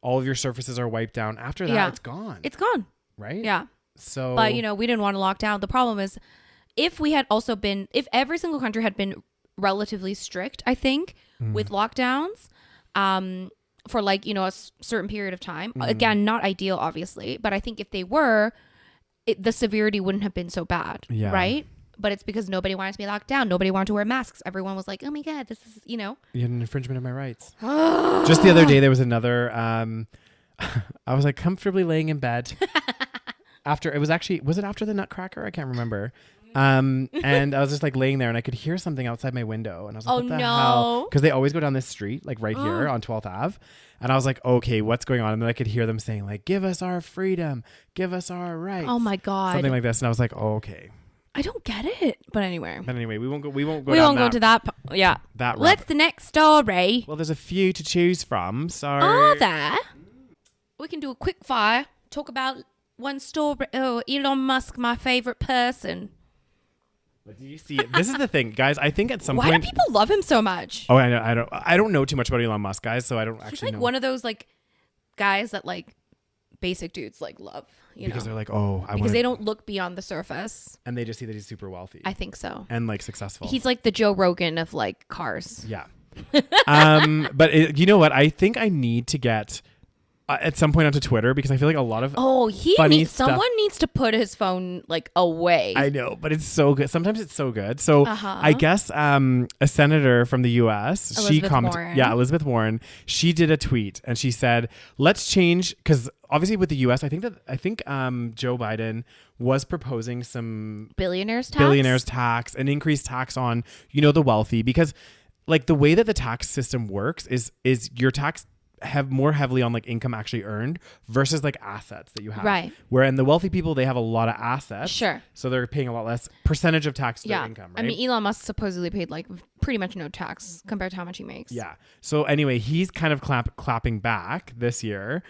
All of your surfaces are wiped down. After that, it's gone. It's gone. Right? Yeah. So. But, you know, we didn't want to lock down. The problem is if every single country had been relatively strict, I think, with lockdowns, for like, you know, a certain period of time. Again, not ideal, obviously, but I think if they were, the severity wouldn't have been so bad, right? But it's because nobody wanted to be locked down. Nobody wanted to wear masks. Everyone was like, oh my God, this is, you know. You had an infringement of my rights. Just the other day, there was another, I was like comfortably laying in bed after, was it after the Nutcracker? I can't remember. And I was just like laying there and I could hear something outside my window. And I was like, what the hell? Because they always go down this street, like right here on 12th Ave. And I was like, okay, what's going on? And then I could hear them saying like, give us our freedom, give us our rights. Oh my God. Something like this. And I was like, oh, okay. I don't get it. But anyway, we won't go to that. Yeah. That What's the next story? Well, there's a few to choose from. So are there? We can do a quick fire. Talk about one story. Oh, Elon Musk, my favorite person. But do you see it? This is the thing, guys. I think at some point, why do people love him so much? Oh, I know. I don't know too much about Elon Musk, guys, so I don't actually know. He's like one of those like guys that like basic dudes like love, because they're like, oh, because they don't look beyond the surface, and they just see that he's super wealthy. I think so, and like successful. He's like the Joe Rogan of like cars. Yeah. But you know what? I think I need to get at some point onto Twitter, because I feel like a lot of someone needs to put his phone like away. I know, but it's so good. Sometimes it's so good. So I guess a senator from the US, Elizabeth Warren, she did a tweet and she said, let's change, because obviously with the US, I think Joe Biden was proposing some billionaires tax, an increased tax on, the wealthy, because like the way that the tax system works is your tax have more heavily on like income actually earned versus like assets that you have. Right. Where in the wealthy people, they have a lot of assets. Sure. So they're paying a lot less percentage of tax to their income, right? I mean, Elon Musk supposedly paid like pretty much no tax compared to how much he makes. Yeah. So anyway, he's kind of clapping back this year.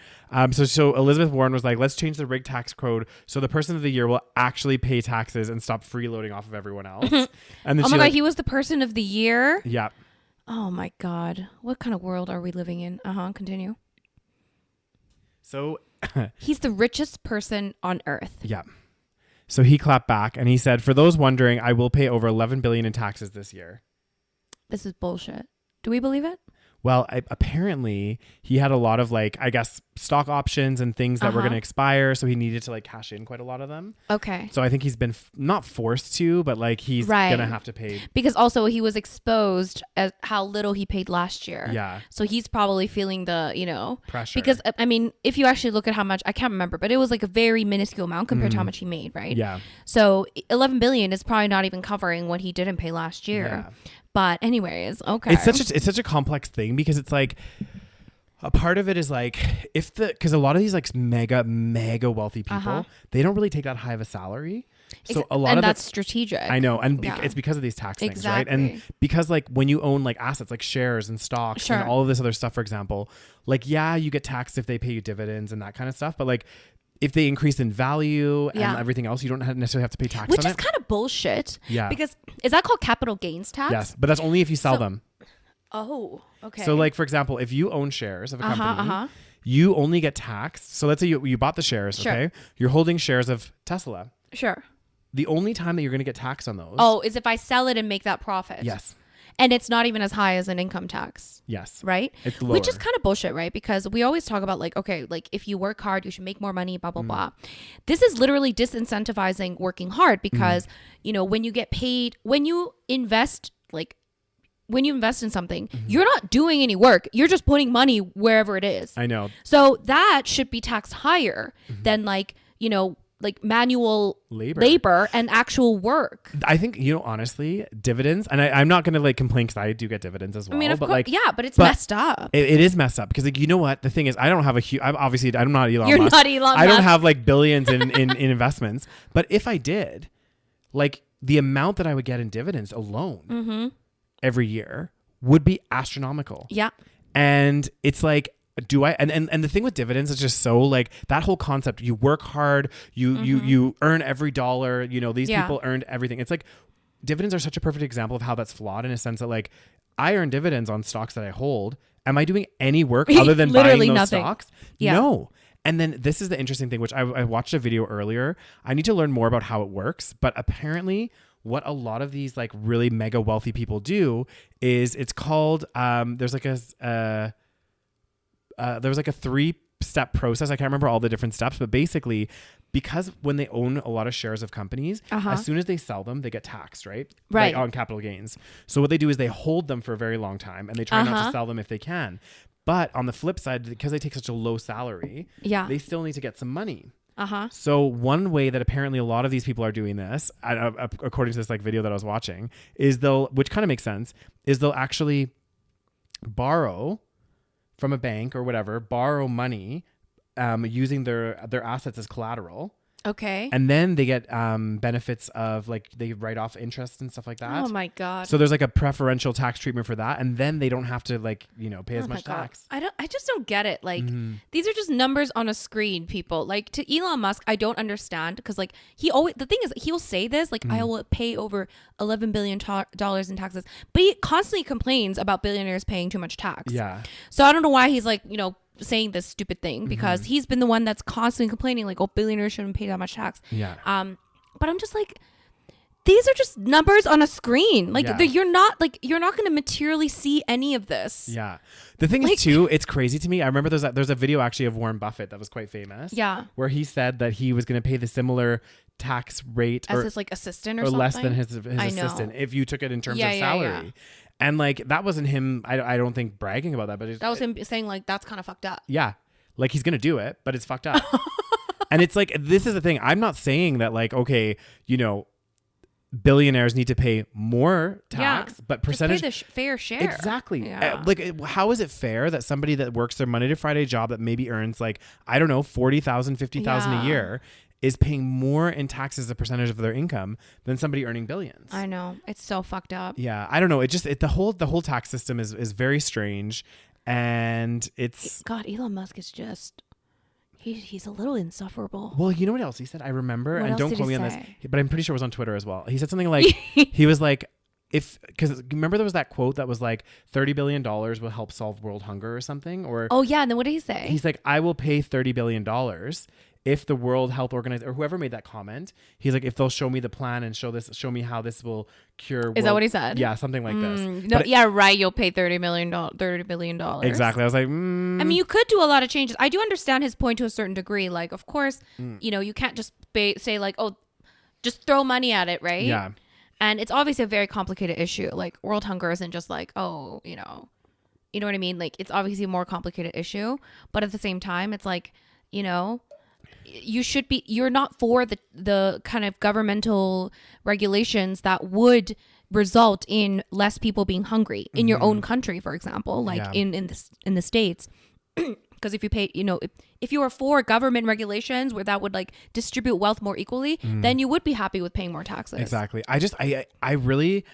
So Elizabeth Warren was like, let's change the rig tax code so the person of the year will actually pay taxes and stop freeloading off of everyone else. And then oh my God, he was the person of the year? Yeah. Oh my God. What kind of world are we living in? Continue. So he's the richest person on earth. Yeah. So he clapped back and he said, for those wondering, I will pay over 11 billion in taxes this year. This is bullshit. Do we believe it? Well, apparently he had a lot of like, I guess, stock options and things that were going to expire. So he needed to like cash in quite a lot of them. Okay. So I think he's been not forced to, but like he's going to have to pay. Because also he was exposed as how little he paid last year. Yeah. So he's probably feeling the, pressure. Because I mean, if you actually look at how much, I can't remember, but it was like a very minuscule amount compared to how much he made, right? Yeah. So 11 billion is probably not even covering what he didn't pay last year. Yeah. But anyways, okay. It's such a complex thing, because it's like a part of it is like because a lot of these like mega wealthy people, they don't really take that high of a salary. So a lot of that's strategic. I know. And it's because of these tax things, right? And because like when you own like assets like shares and stocks and all of this other stuff, for example, like, you get taxed if they pay you dividends and that kind of stuff. But like if they increase in value and everything else, you don't necessarily have to pay tax on it. Which is kind of bullshit. Yeah. Because is that called capital gains tax? Yes. But that's only if you sell them. Oh, okay. So like, for example, if you own shares of a company, you only get taxed. So let's say you bought the shares, okay? You're holding shares of Tesla. Sure. The only time that you're going to get taxed on those. Oh, is if I sell it and make that profit. Yes. And it's not even as high as an income tax. Yes. Right? It's lower. Which is kind of bullshit, right? Because we always talk about like, okay, like if you work hard, you should make more money, blah, blah, blah. This is literally disincentivizing working hard because, when you get paid, when you invest in something, you're not doing any work. You're just putting money wherever it is. I know. So that should be taxed higher than like manual labor and actual work. I think, honestly, dividends, and I'm not going to like complain because I do get dividends as well. I mean, of course, but it's messed up. It is messed up because like, you know what? The thing is, I don't have I'm not Elon Musk. You're not Elon Musk. I don't have like billions in investments. But if I did, like the amount that I would get in dividends alone every year would be astronomical. Yeah. And it's like, do I and the thing with dividends is just so like that whole concept. You work hard, you earn every dollar, you know, these people earned everything. It's like dividends are such a perfect example of how that's flawed in a sense that like I earn dividends on stocks that I hold. Am I doing any work other than buying those nothing. Stocks? Yeah. No. And then this is the interesting thing, which I watched a video earlier. I need to learn more about how it works, but apparently what a lot of these like really mega wealthy people do is it's called there's like a there was like a 3-step process. I can't remember all the different steps, but basically because when they own a lot of shares of companies, as soon as they sell them, they get taxed, right? Like on capital gains. So what they do is they hold them for a very long time and they try not to sell them if they can. But on the flip side, because they take such a low salary, they still need to get some money. So one way that apparently a lot of these people are doing this, according to this like video that I was watching, is which kind of makes sense, is they'll actually borrow from a bank or whatever, borrow money using their assets as collateral. Okay. And then they get benefits of like they write off interest and stuff like that. Oh my God. So there's like a preferential tax treatment for that. And then they don't have to like, you know, pay as much tax. I just don't get it. Like these are just numbers on a screen, people. Like to Elon Musk, I don't understand because like the thing is he'll say this, like I will pay over $11 billion in taxes, but he constantly complains about billionaires paying too much tax. Yeah. So I don't know why he's like, you know, saying this stupid thing because he's been the one that's constantly complaining like, oh, billionaires shouldn't pay that much tax. Yeah. But I'm just like, these are just numbers on a screen. Like you're not going to materially see any of this. Yeah. The thing is too, it's crazy to me. I remember there's a video actually of Warren Buffett that was quite famous. Yeah. Where he said that he was going to pay the similar tax rate as his like assistant or something. Less than his assistant if you took it in terms of salary. Yeah. And like that wasn't him. I don't think bragging about that, but that was him saying like that's kind of fucked up. Yeah, like he's gonna do it, but it's fucked up. And it's like this is the thing. I'm not saying that like okay, you know, billionaires need to pay more tax, but percentage just pay the fair share. Exactly. Yeah. Like how is it fair that somebody that works their Monday to Friday job that maybe earns like I don't know $40,000, $50,000 a year is paying more in taxes as a percentage of their income than somebody earning billions. I know. It's so fucked up. Yeah. I don't know. The whole tax system is very strange. And it's... God, Elon Musk is just... He's a little insufferable. Well, you know what else he said? I remember, and don't quote me on this, but I'm pretty sure it was on Twitter as well. He said something like, he was like, because remember there was that quote that was like $30 billion will help solve world hunger or something? Or oh yeah, and then what did he say? He's like, I will pay $30 billion if the World Health Organization or whoever made that comment, he's like, if they'll show me the plan and show me how this will cure. Is that what he said? Yeah, something like this. No, yeah, right. You'll pay $30 billion. Exactly. I was like, I mean, you could do a lot of changes. I do understand his point to a certain degree. Like, of course, you know, you can't just say like, oh, just throw money at it, right? Yeah. And it's obviously a very complicated issue. Like, world hunger isn't just like, oh, you know what I mean? Like, it's obviously a more complicated issue. But at the same time, it's like, you know, you're not for the kind of governmental regulations that would result in less people being hungry in your own country, for example, like in the States. Because if you pay, you know, if you are for government regulations where that would like distribute wealth more equally, then you would be happy with paying more taxes. Exactly. I really,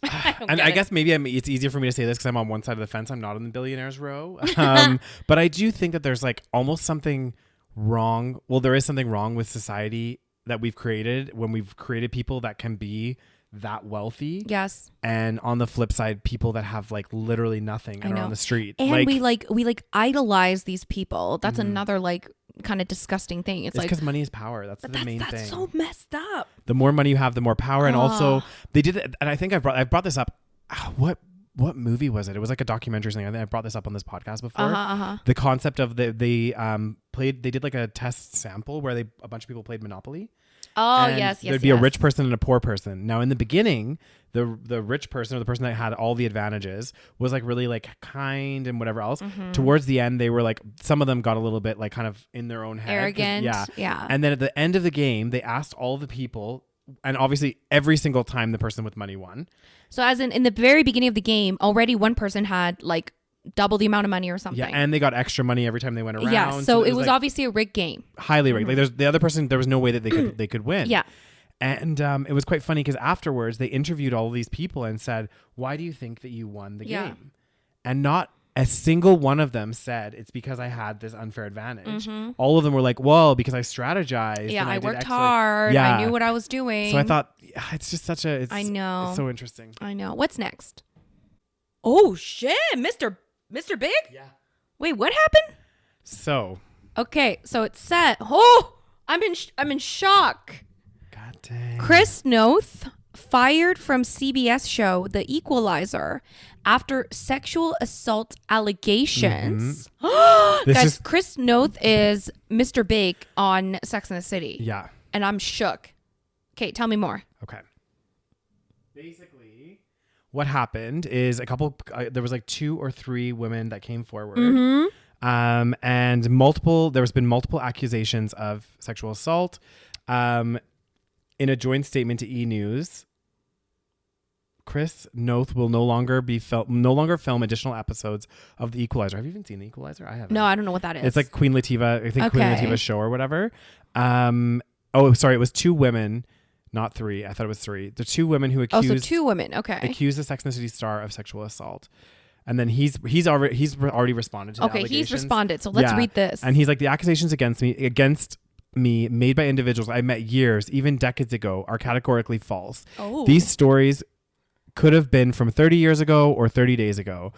I guess maybe it's easier for me to say this because I'm on one side of the fence. I'm not in the billionaires row. But I do think that there's like almost something wrong. Well, there is something wrong with society that we've created when we've created people that can be that wealthy. Yes. And on the flip side, people that have like literally nothing and are on the street. And we idolize these people. That's another like kind of disgusting thing. It's like because money is power. That's the main thing. That's so messed up. The more money you have, the more power. And also they did it. And I think I've brought this up. What movie was it? It was like a documentary or something. I think I brought this up on this podcast before. The concept of they did like a test sample where a bunch of people played Monopoly. Oh, yes. There'd be a rich person and a poor person. Now in the beginning, the rich person or the person that had all the advantages was like really like kind and whatever else. Towards the end, they were like, some of them got a little bit like kind of in their own head. Arrogant. Yeah. And then at the end of the game, they asked all the people, and obviously every single time the person with money won. So as in the very beginning of the game, already one person had like double the amount of money or something. Yeah, and they got extra money every time they went around. Yeah, so it was like, obviously a rigged game. Highly rigged. Like there's the other person, there was no way that they could win. Yeah. And it was quite funny because afterwards they interviewed all of these people and said, why do you think that you won the game? And not a single one of them said it's because I had this unfair advantage. All of them were like, well, because I strategized. Yeah, and I did worked X, hard. yeah. I knew what I was doing. So I thought, it's just such a, I know. It's so interesting. I know. What's next? Oh, shit. Mr. Big? Yeah. Wait, what happened? So. Okay, so it's set. Oh, I'm in shock. God dang. Chris Noth fired from CBS show The Equalizer after sexual assault allegations. Guys, Chris Noth is Mr. Big on Sex and the City. Yeah. And I'm shook. Okay, tell me more. Okay. Basically, what happened is there was like 2 or 3 women that came forward. And there's been multiple accusations of sexual assault. In a joint statement to E! News, Chris Noth will no longer film additional episodes of The Equalizer. Have you even seen The Equalizer? I haven't. No, I don't know what that is. It's like Queen Latifah. I think Queen Latifah's show or whatever. It was 2 women, not 3. I thought it was 3. The 2 women who accused. Oh, so 2 women. Okay. Accused the Sex and the City star of sexual assault. And then he's already responded to the allegations. He's responded. So let's read this. And he's like, the accusations against me made by individuals I met years, even decades ago, are categorically false. Oh. These stories could have been from 30 years ago or 30 days ago.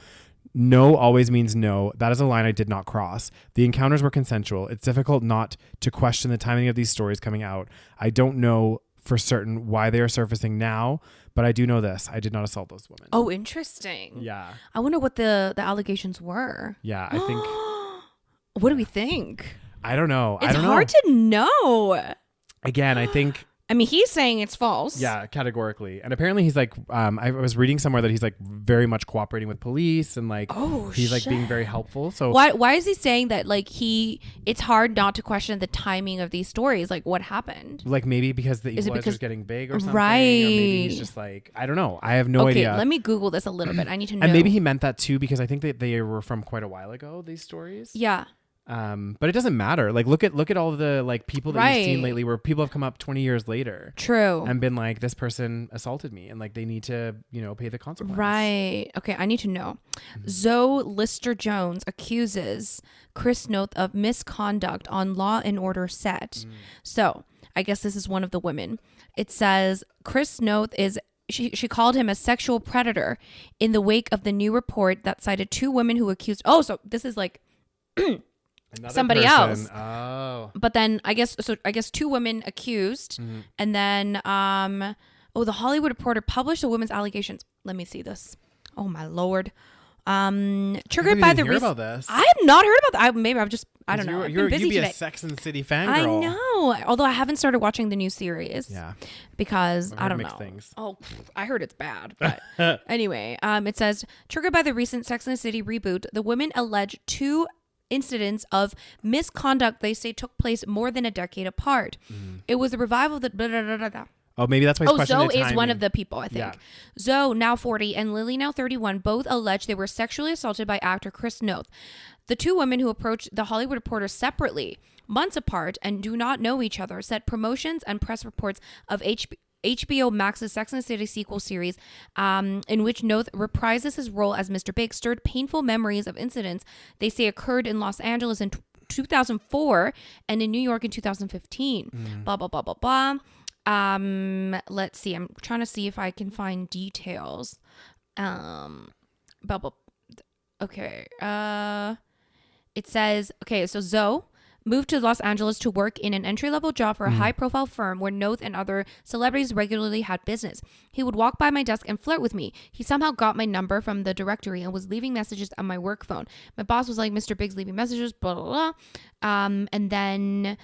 No always means no. That is a line I did not cross. The encounters were consensual. It's difficult not to question the timing of these stories coming out. I don't know for certain why they are surfacing now, but I do know this. I did not assault those women. Oh, interesting. Yeah. I wonder what the allegations were. Yeah, I think. What do we think? I don't know. It's hard to know. Again, I think. I mean, he's saying it's false. Yeah, categorically. And apparently he's like, I was reading somewhere that he's like very much cooperating with police and like, he's like being very helpful. So why is he saying that like it's hard not to question the timing of these stories? Like what happened? Like maybe because the Equalizer's getting big or something. Right. Or maybe he's just like, I don't know. I have no idea. Okay, let me Google this a little bit. I need to know. And maybe he meant that too, because I think that they were from quite a while ago, these stories. Yeah. But it doesn't matter. Like look at all of the like people that you've seen lately where people have come up 20 years later. True. And been like, this person assaulted me and like they need to, pay the consequence. Right. Okay, I need to know. Zoe Lister-Jones accuses Chris Noth of misconduct on Law and Order set. So I guess this is one of the women. It says Chris Noth is she called him a sexual predator in the wake of the new report that cited 2 women who accused. Oh, so this is like somebody else. Oh. But then I guess 2 women accused, and then the Hollywood Reporter published the women's allegations. Let me see this. Oh my lord. Triggered by the about this. I have not heard about that. I don't know. You'd be a Sex and the City fangirl. I know. Although I haven't started watching the new series. Yeah. Because I don't know. Things. Oh, I heard it's bad. But anyway, it says triggered by the recent Sex and the City reboot, the women allege 2 incidents of misconduct they say took place more than a decade apart. It was a revival that blah, blah, blah, blah, blah. Oh, maybe that's why he's questioning the timing. Zoe is one of the people, I think. Yeah. Zoe, now 40, and Lily, now 31, both allege they were sexually assaulted by actor Chris Noth. The 2 women who approached the Hollywood Reporter separately, months apart, and do not know each other, said promotions and press reports of HBO Max's Sex and the City sequel series, in which Noth reprises his role as Mr. Big, stirred painful memories of incidents they say occurred in Los Angeles in 2004 and in New York in 2015. Blah, blah, blah, blah, blah. Let's see. I'm trying to see if I can find details. Okay. It says, so Zoe moved to Los Angeles to work in an entry-level job for a high-profile firm where Noth and other celebrities regularly had business. He would walk by my desk and flirt with me. He somehow got my number from the directory and was leaving messages on my work phone. My boss was like, Mr. Big's leaving messages, blah, blah, blah. And then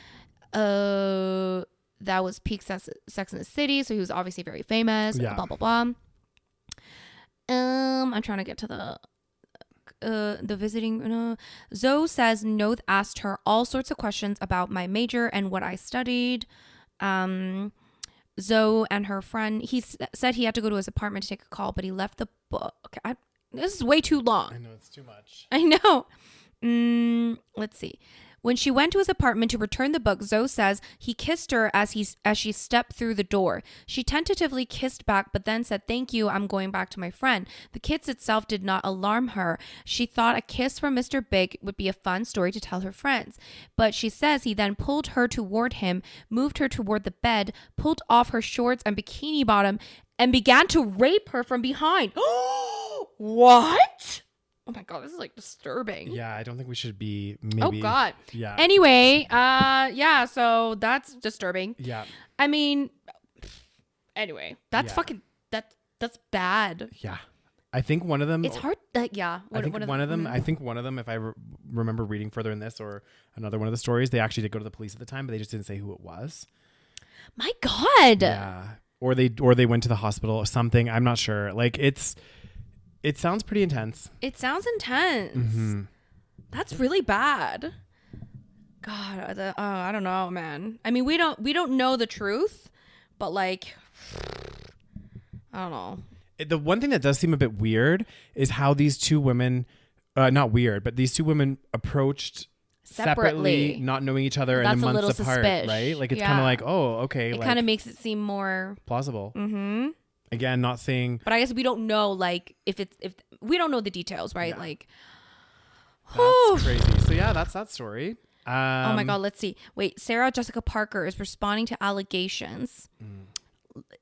that was peak Sex in the City, so he was obviously very famous, blah, blah, blah. I'm trying to get to the visiting. Zoe says Noth asked her all sorts of questions about my major and what I studied. Zoe and her friend, he said he had to go to his apartment to take a call, but he left the book. Okay, this is way too long. I know, it's too much. I know. Let's see. When she went to his apartment to return the book, Zoe says he kissed her as she stepped through the door. She tentatively kissed back, but then said, "Thank you, I'm going back to my friend." The kiss itself did not alarm her. She thought a kiss from Mr. Big would be a fun story to tell her friends. But she says he then pulled her toward him, moved her toward the bed, pulled off her shorts and bikini bottom, and began to rape her from behind. What? Oh my God, this is like disturbing. Yeah, I don't think we should be maybe. Oh God. Yeah. Anyway, yeah, so that's disturbing. Yeah. I mean, anyway, that's fucking, that's bad. Yeah. I think one of them. It's hard. Yeah. I think one of them, if I remember reading further in this or another one of the stories, they actually did go to the police at the time, but they just didn't say who it was. My God. Yeah. Or they went to the hospital or something. I'm not sure. Like it sounds pretty intense. It sounds intense. Mm-hmm. That's really bad. God, I don't know, man. I mean, we don't know the truth, but like, I don't know. The one thing that does seem a bit weird is how these two women, not weird, but these two women approached separately, not knowing each other and then months apart, right? Like it's kind of like, oh, okay. It kind of makes it seem more plausible. Mm-hmm. Again, not saying, but I guess we don't know, like, if we don't know the details, right? Yeah. Like, that's crazy. So yeah, that's that story. Oh my God, let's see. Wait, Sarah Jessica Parker is responding to allegations.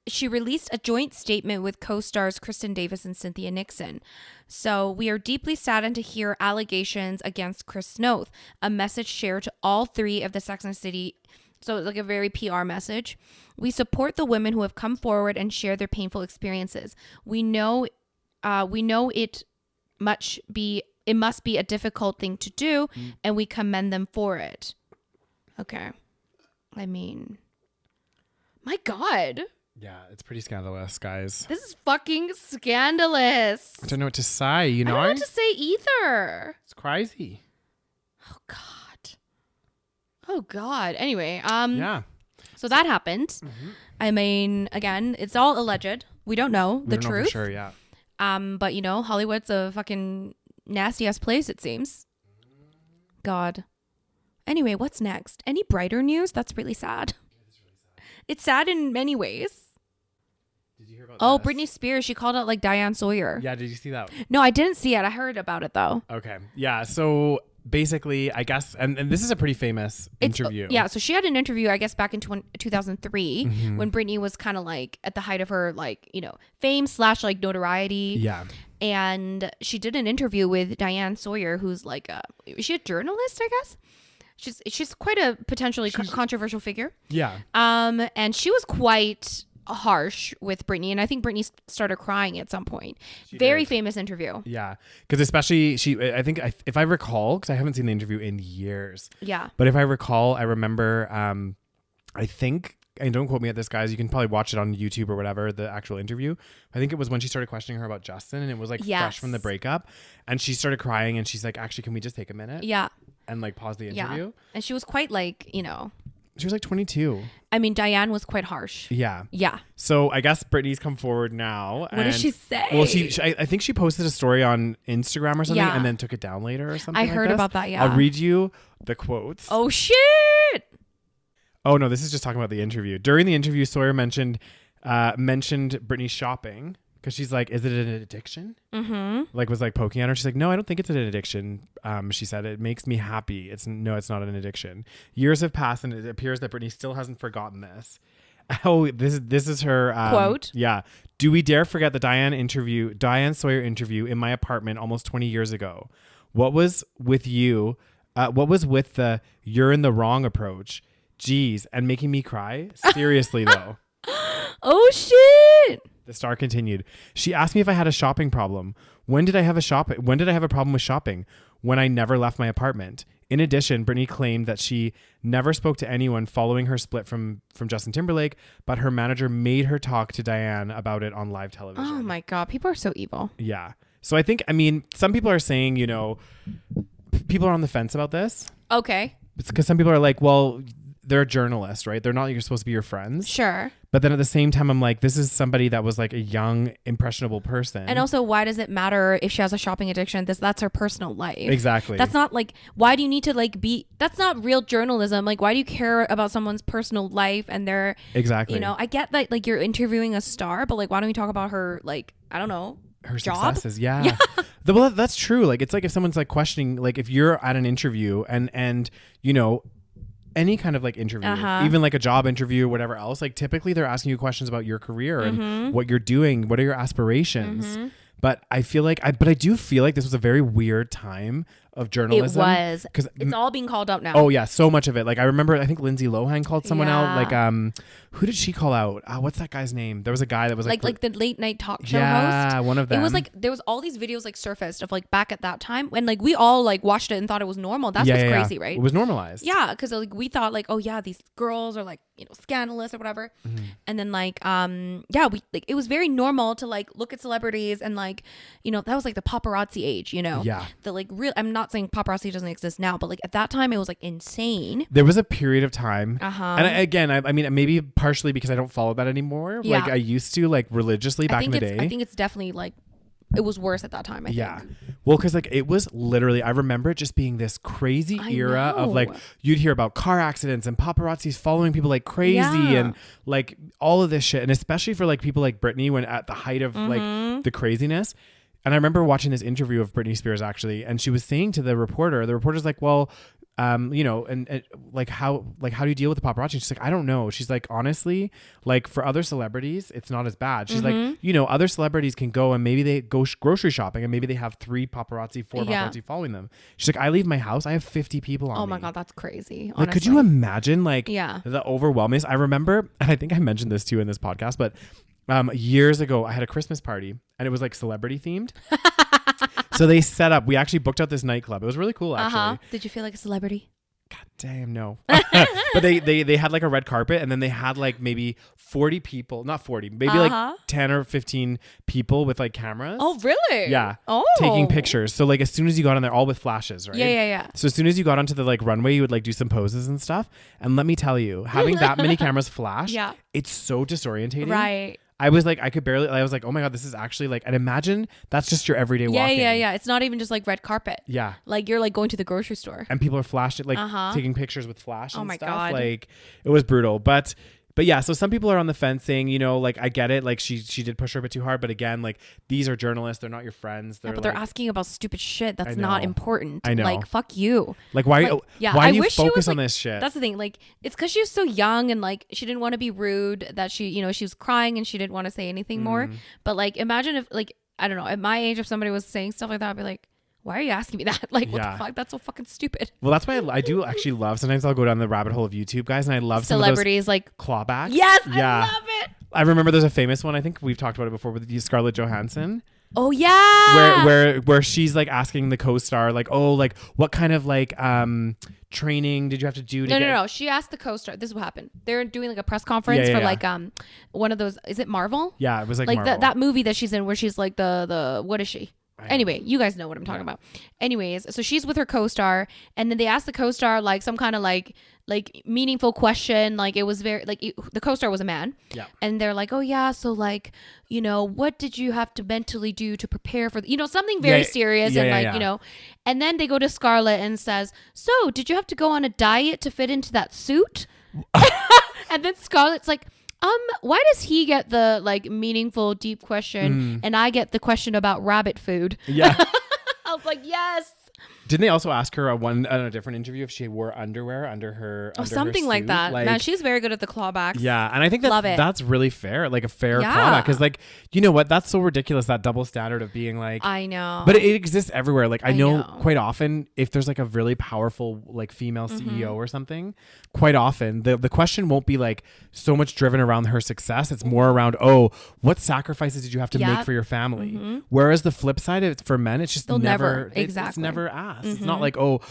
She released a joint statement with co-stars Kristen Davis and Cynthia Nixon. So, we are deeply saddened to hear allegations against Chris Noth, a message shared to all three of the Sex and the City. So it's like a very PR message. We support the women who have come forward and share their painful experiences. We know it must be a difficult thing to do, and we commend them for it. Okay. I mean, my God. Yeah, it's pretty scandalous, guys. This is fucking scandalous. I don't know what to say, you know? I don't know what to say either. It's crazy. Oh God. Anyway, yeah. So that happened. Mm-hmm. I mean, again, it's all alleged. We don't know the truth. For sure, yeah. But you know, Hollywood's a fucking nasty ass place, it seems. God. Anyway, what's next? Any brighter news? That's really sad. It's sad in many ways. Did you hear about Britney Spears, she called out like Diane Sawyer. Yeah, did you see that? No, I didn't see it. I heard about it though. Okay. Yeah, so basically, I guess, and this is a pretty famous interview. Yeah, so she had an interview, I guess, back in 2003 when Britney was kind of like at the height of her, like, you know, fame / like notoriety. Yeah. And she did an interview with Diane Sawyer, who's like, is she a journalist, I guess? She's quite a potentially controversial figure. Yeah. And she was quite harsh with Britney, and I think Britney started crying at some point. Very famous interview. Yeah, because especially I think if I recall, because I haven't seen the interview in years. Yeah. But if I recall, I remember. I think, and don't quote me at this, guys. You can probably watch it on YouTube or whatever. The actual interview. I think it was when she started questioning her about Justin, and it was like fresh from the breakup, and she started crying, and she's like, "Actually, can we just take a minute?" Yeah. And like pause the interview. Yeah. And she was quite like, you know. She was like 22. I mean, Diane was quite harsh. Yeah. Yeah. So I guess Britney's come forward now. What does she say? Well, I think she posted a story on Instagram or something and then took it down later or something. I heard about that, yeah. I'll read you the quotes. Oh, shit. Oh, no, this is just talking about the interview. During the interview, Sawyer mentioned Britney shopping. Because she's like, is it an addiction? Mm-hmm. Like, was like poking at her. She's like, no, I don't think it's an addiction. She said, it makes me happy. It's not an addiction. Years have passed, and it appears that Britney still hasn't forgotten this. Oh, this is her quote. Yeah. Do we dare forget the Diane Sawyer interview in my apartment almost 20 years ago? What was with you? What was with the "you're in the wrong" approach? Geez, and making me cry. Seriously though. Oh shit. The star continued. She asked me if I had a shopping problem. When did I have a problem with shopping? When I never left my apartment. In addition, Britney claimed that she never spoke to anyone following her split from Justin Timberlake, but her manager made her talk to Diane about it on live television. Oh my God, people are so evil. Yeah. So I think, I mean, some people are saying, you know, people are on the fence about this. Okay. It's because some people are like, well, they're a journalist, right? They're not you're supposed to be your friends. Sure. But then at the same time, I'm like, this is somebody that was like a young, impressionable person. And also, why does it matter if she has a shopping addiction? That's her personal life. Exactly. That's not like, why do you need to like be, that's not real journalism. Like, why do you care about someone's personal life and their, exactly. You know, I get that like you're interviewing a star, but like, why don't you talk about her, like, I don't know, her job? Successes. Yeah. Well, that's true. Like, it's like if someone's like questioning, like if you're at an interview and, you know, any kind of like interview, even like a job interview or whatever else, like typically they're asking you questions about your career and what you're doing, what are your aspirations. But I feel like I do feel like this was a very weird time of journalism. It was, because it's all being called out now. Oh yeah, so much of it. Like I remember, I think Lindsay Lohan called someone out. Like who did she call out? What's that guy's name? There was a guy that was like the late night talk show host. Yeah, one of them. It was like there was all these videos like surfaced of like back at that time when like we all like watched it and thought it was normal. That's what's crazy, right? It was normalized. Yeah, because like we thought like, oh yeah, these girls are like, you know, scandalous or whatever. And then like we like it was very normal to like look at celebrities and like, you know, that was like the paparazzi age, you know. Yeah. The like real, I'm not saying paparazzi doesn't exist now, but like at that time it was like insane. There was a period of time, and I mean maybe partially because I don't follow that anymore. Like I used to like religiously back in the day. I think it's definitely like it was worse at that time. I think. Well, because like it was literally, I remember it just being this crazy era of like you'd hear about car accidents and paparazzis following people like crazy and like all of this shit, and especially for like people like Britney when at the height of like the craziness. And I remember watching this interview of Britney Spears actually, and she was saying to the reporter's like, well, you know, and like how do you deal with the paparazzi? She's like, I don't know. She's like, honestly, like for other celebrities, it's not as bad. She's like, you know, other celebrities can go and maybe they go grocery shopping and maybe they have 4 paparazzi following them. She's like, I leave my house, I have 50 people on me. Oh my God, that's crazy. Like, could you imagine like the overwhelming? I remember, and I think I mentioned this too in this podcast, but years ago, I had a Christmas party and it was like celebrity themed. So they set up, we actually booked out this nightclub. It was really cool actually. Did you feel like a celebrity? God damn, no. But they had like a red carpet and then they had like maybe 40 people, not 40, maybe like 10 or 15 people with like cameras. Oh, really? Yeah. Oh. Taking pictures. So like as soon as you got on there, all with flashes, right? Yeah. So as soon as you got onto the like runway, you would like do some poses and stuff. And let me tell you, having that many cameras flash, it's so disorientating. Right. I was like, I was like, oh my God, this is actually like, and imagine that's just your everyday walking. Yeah. It's not even just like red carpet. Yeah. Like you're like going to the grocery store. And people are flashing, like taking pictures with flash and my stuff. God. Like it was brutal. But yeah, so some people are on the fence saying, you know, like I get it. Like she did push her a bit too hard. But again, like these are journalists. They're not your friends. But they're asking about stupid shit that's not important. I know. Like, fuck you. Like why do you focus on this shit? That's the thing. Like it's because she was so young and like she didn't want to be rude, that she, you know, she was crying and she didn't want to say anything more. But like imagine if like, I don't know, at my age, if somebody was saying stuff like that, I'd be like, why are you asking me that? Like, what the fuck? That's so fucking stupid. Well, that's why I do actually love, sometimes I'll go down the rabbit hole of YouTube, guys, and I love celebrities some of those like clawbacks. Yes, I love it. I remember there's a famous one, I think we've talked about it before, with Scarlett Johansson. Oh yeah. Where she's like asking the co-star like, oh, like what kind of like training did you have to do to No. She asked the co-star. This is what happened. They're doing like a press conference for like one of those, is it Marvel? Yeah, it was like Marvel. that movie that she's in where she's like the what is she? Anyway, you guys know what I'm talking about. Anyways, so she's with her co-star, and then they asked the co-star like some kind of like meaningful question. Like it was very like the co-star was a man. Yeah. And they're like, oh yeah, so like, you know, what did you have to mentally do to prepare for you know, something very serious and like, you know, and then they go to Scarlett and says, so did you have to go on a diet to fit into that suit? And then Scarlett's like, why does he get the like meaningful deep question and I get the question about rabbit food? Yeah. I was like, yes. Didn't they also ask her on a different interview if she wore underwear under her something her like that? Man, she's very good at the clawbacks. Yeah, and I think that's really fair, like a fair clawback, because like, you know what, that's so ridiculous, that double standard of being like, I know, but it exists everywhere. Like I know quite often if there's like a really powerful like female CEO or something, quite often the question won't be like so much driven around her success. It's more around, oh, what sacrifices did you have to make for your family? Whereas the flip side for men, it's just it's never asked. It's not like, oh,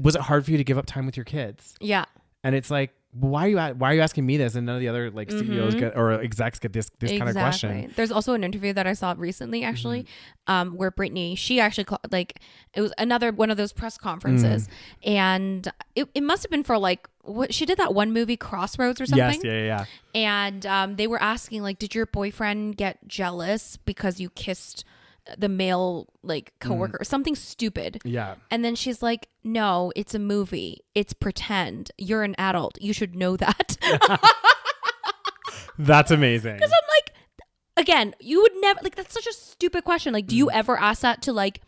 was it hard for you to give up time with your kids? Yeah. And it's like, why are you asking me this? And none of the other like CEOs or execs get this kind of question. There's also an interview that I saw recently, actually, where Britney, she actually like, it was another one of those press conferences, and it must have been for like, what she did that one movie Crossroads or something. Yes, yeah. And they were asking like, did your boyfriend get jealous because you kissed the male like coworker or something stupid? Yeah. And then she's like, no, it's a movie. It's pretend. You're an adult. You should know that. That's amazing. Because I'm like, again, you would never, like, that's such a stupid question. Like, do you ever ask that to like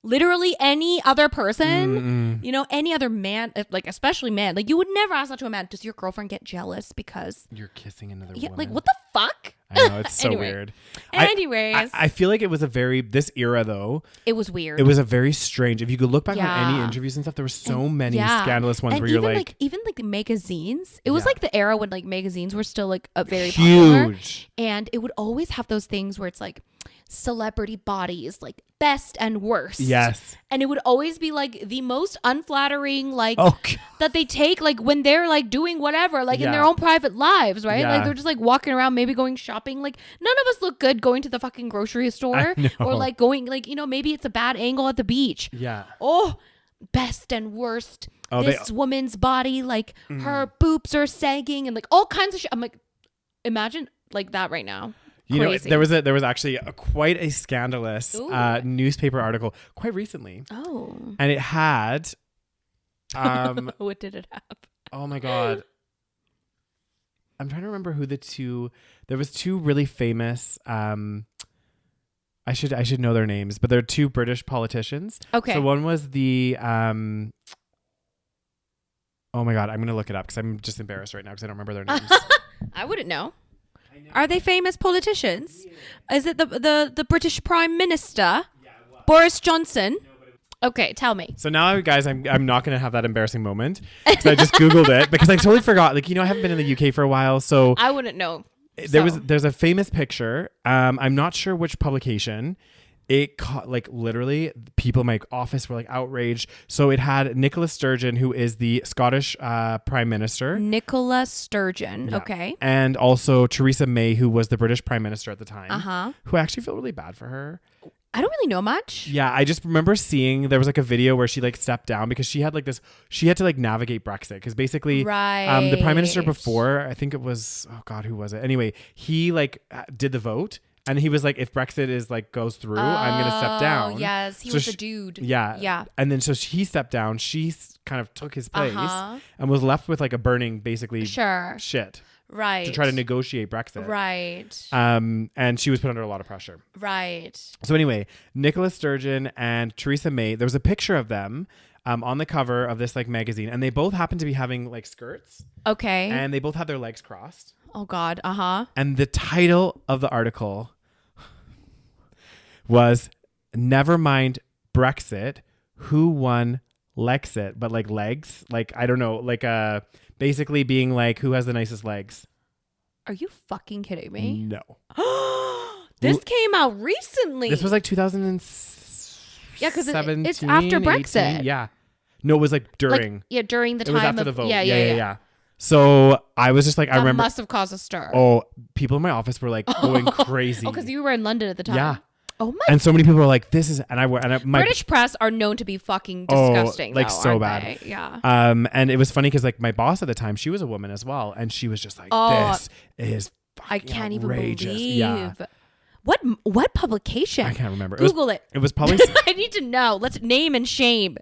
literally any other person? You know, any other man, like especially man. Like, you would never ask that to a man. Does your girlfriend get jealous because you're kissing another woman? Like, what the fuck? I know, it's so weird. Anyways. I feel like it was this era though. It was weird. It was a very strange, if you could look back on any interviews and stuff, there were so many scandalous ones, and where you're like even like magazines. It was like the era when like magazines were still like a very huge. Popular. And it would always have those things where it's like celebrity bodies, like best and worst. Yes. And it would always be like the most unflattering, like that they take like when they're like doing whatever, like in their own private lives, right? Like they're just like walking around, maybe going shopping. Like none of us look good going to the fucking grocery store or like going like, you know, maybe it's a bad angle at the beach. Yeah. Oh, best and worst. This woman's body, like her boobs are sagging and like all kinds of shit. I'm like, imagine like that right now. You know, there was actually quite a scandalous newspaper article quite recently. Oh. And it had what did it have? Oh my God. I'm trying to remember who there was two really famous I should know their names, but they're two British politicians. Okay. So one was the oh my God, I'm going to look it up because I'm just embarrassed right now because I don't remember their names. I wouldn't know. Are they famous politicians? Is it the British Prime Minister? Boris Johnson? Okay, tell me. So now, guys, I'm not going to have that embarrassing moment because I just Googled it because I totally forgot. Like, you know, I haven't been in the UK for a while, so I wouldn't know. There's a famous picture. I'm not sure which publication. It caught, like, literally people in my office were like outraged. So it had Nicola Sturgeon, who is the Scottish Prime Minister. Nicola Sturgeon. Okay. And also Theresa May, who was the British Prime Minister at the time. Who I actually feel really bad for her. I don't really know much. Yeah, I just remember seeing there was like a video where she like stepped down because she had to like navigate Brexit because basically the Prime Minister before, I think it was, oh God, who was it? Anyway, he like did the vote. And he was like, if Brexit is like goes through, I'm going to step down. Yes, he was a dude. Yeah. Yeah. And then so he stepped down. She kind of took his place and was left with like a burning, basically, shit. Right. To try to negotiate Brexit. Right. And she was put under a lot of pressure. Right. So anyway, Nicola Sturgeon and Theresa May, there was a picture of them on the cover of this like magazine. And they both happened to be having like skirts. Okay. And they both had their legs crossed. Oh God. And the title of the article was "Never mind Brexit, who won Lexit?" But like legs, like I don't know, like basically being like who has the nicest legs. Are you fucking kidding me? No. This came out recently. This was like 2017. Yeah, because it's after Brexit. 18, yeah. No, it was like during. Like, during the time. It was after of the vote. Yeah. So I was just like, I remember. That must have caused a stir. Oh, people in my office were like going crazy. Oh, because you were in London at the time. Yeah. Oh my. And so many people were like, "This is," my British press are known to be fucking disgusting. Like though, so bad. They? Yeah. And it was funny because like my boss at the time, she was a woman as well, and she was just like, "This is fucking I can't outrageous." even believe. Yeah. What publication? I can't remember. Google it. It was probably. I need to know. Let's name and shame.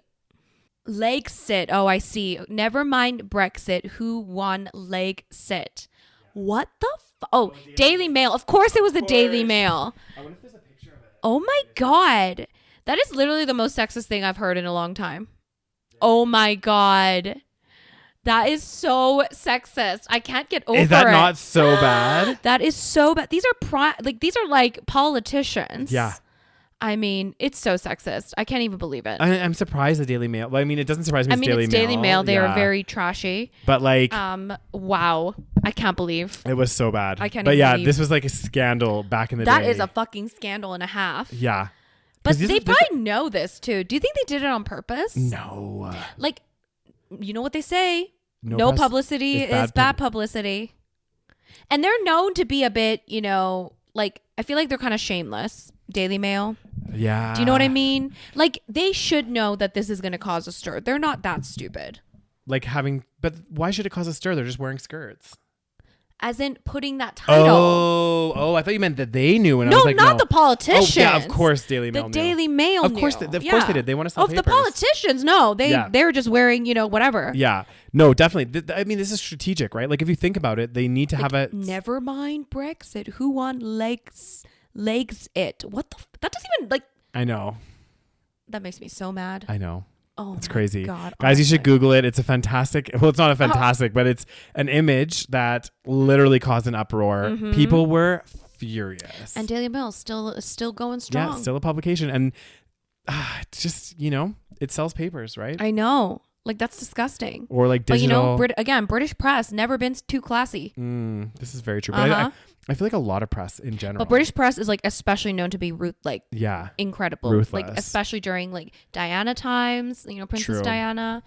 Leg sit. Oh, I see. Never mind Brexit. Who won leg sit? What the Daily Mail. Of course it was the Daily Mail. I wonder if there's a picture of it. Oh my God. That is literally the most sexist thing I've heard in a long time. Oh my God. That is so sexist. I can't get over it. Is that not so bad? That is so bad. These are like politicians. Yeah. I mean, it's so sexist. I can't even believe it. I'm surprised the Daily Mail. Well, I mean, it doesn't surprise me. It's Daily Mail. They are very trashy. But like, wow, I can't believe it was so bad. I can't. But believe. This was like a scandal back in the day. That is a fucking scandal and a half. Yeah. But they probably know this too. Do you think they did it on purpose? No. Like, you know what they say? no publicity is bad publicity. And they're known to be a bit, you know, like, I feel like they're kind of shameless. Daily Mail. Yeah. Do you know what I mean? Like, they should know that this is going to cause a stir. They're not that stupid. Like but why should it cause a stir? They're just wearing skirts. As in putting that title. Oh, I thought you meant that they knew. And I was like, not the politicians. Oh, yeah, of course, Daily Mail. The Daily Mail. Of course, of course they did. They want to sell papers. The politicians, no, they're just wearing, you know, whatever. Yeah, no, definitely. I mean, this is strategic, right? Like, if you think about it, they need to have a. Never mind Brexit. Who won legs it? What the? That doesn't even like. I know. That makes me so mad. I know. Oh, it's crazy. God, guys, you should Google it. It's a fantastic, well, it's not a fantastic, but it's an image that literally caused an uproar. Mm-hmm. People were furious. And Daily Mail is still going strong. Yeah, it's still a publication. And it's just, you know, it sells papers, right? I know. Like, that's disgusting. Or like digital. But you know, British press never been too classy. This is very true. But I feel like a lot of press in general. But British press is like especially known to be incredible. Ruthless. Like, especially during like Diana times, you know, Princess Diana.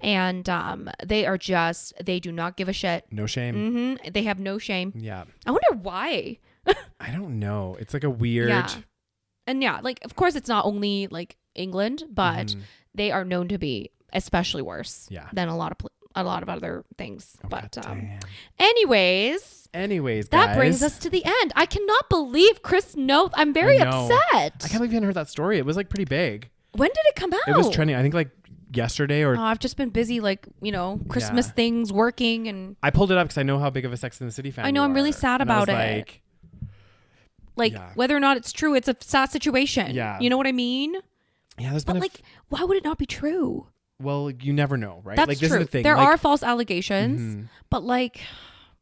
And they do not give a shit. No shame. Mm-hmm. They have no shame. Yeah. I wonder why. I don't know. It's like a weird. Yeah. And yeah, like, of course it's not only like England, but they are known to be especially worse than a lot of other things. Oh, but anyways, guys, that brings us to the end. I cannot believe Chris Noth. I'm very upset. I can't believe you hadn't heard that story. It was like pretty big. When did it come out? It was trending. I think like yesterday or. I've just been busy, like, you know, Christmas things, working, and I pulled it up because I know how big of a Sex and the City fan. I know. I'm really sad about it. Like whether or not it's true, it's a sad situation. Yeah. You know what I mean? Yeah. There's been why would it not be true? Well, you never know, right? That's like, true. This is the thing. There are false allegations, but like,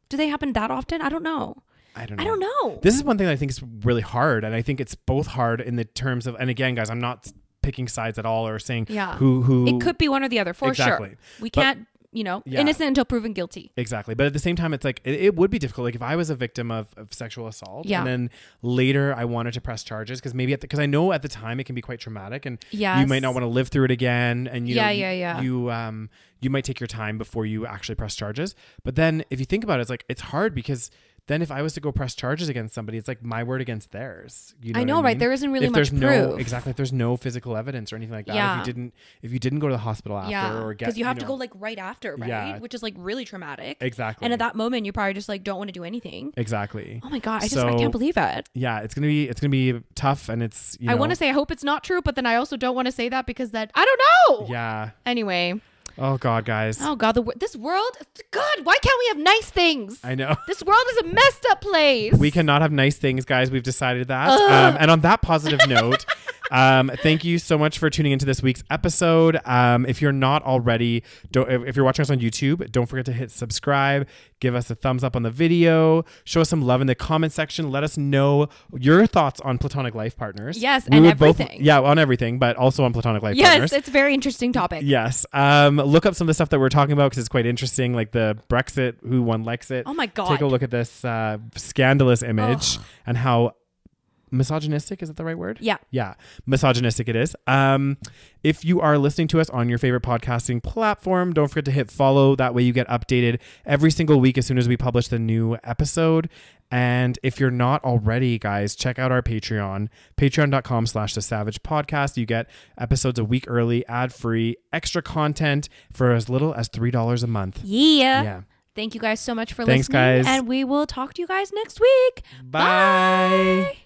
do they happen that often? I don't know. I don't know. This is one thing that I think is really hard, and I think it's both hard in the terms of. And again, guys, I'm not picking sides at all or saying who. It could be one or the other for sure. We can't. You know, innocent until proven guilty. Exactly. But at the same time, it's like, it would be difficult. Like, if I was a victim of sexual assault and then later I wanted to press charges, because maybe because I know at the time it can be quite traumatic, and you might not want to live through it again. And you might take your time before you actually press charges. But then if you think about it, it's like, it's hard because then if I was to go press charges against somebody, it's like my word against theirs. You know I know, what I mean? right? There isn't really much proof. If there's no physical evidence or anything like that, if you didn't go to the hospital after or get, because you have to go like right after, right? Yeah. Which is like really traumatic. Exactly. And at that moment, you probably just like don't want to do anything. Exactly. Oh my God, I can't believe it. Yeah, it's gonna be tough, and it's. I want to say I hope it's not true, but then I also don't want to say that because I don't know. Yeah. Anyway. Oh God, guys. Oh God, this world. God, why can't we have nice things? I know. This world is a messed up place. We cannot have nice things, guys. We've decided that. And on that positive note, thank you so much for tuning into this week's episode. If you're not already, if you're watching us on YouTube, don't forget to hit subscribe. Give us a thumbs up on the video. Show us some love in the comment section. Let us know your thoughts on platonic life partners. Yes, and everything. On everything, but also on platonic life partners. Yes, it's a very interesting topic. Yes. Look up some of the stuff that we're talking about because it's quite interesting, like the Brexit, who won Lexit. Oh my God. Take a look at this scandalous image and how misogynistic, is that the right word? Yeah, misogynistic it is. If you are listening to us on your favorite podcasting platform, don't forget to hit follow. That way you get updated every single week as soon as we publish the new episode. And if you're not already, guys, check out our Patreon, patreon.com/the SaVeg You get episodes a week early, ad-free, extra content for as little as $3 a month. Yeah. Thank you guys so much for listening. Thanks, guys. And we will talk to you guys next week. Bye.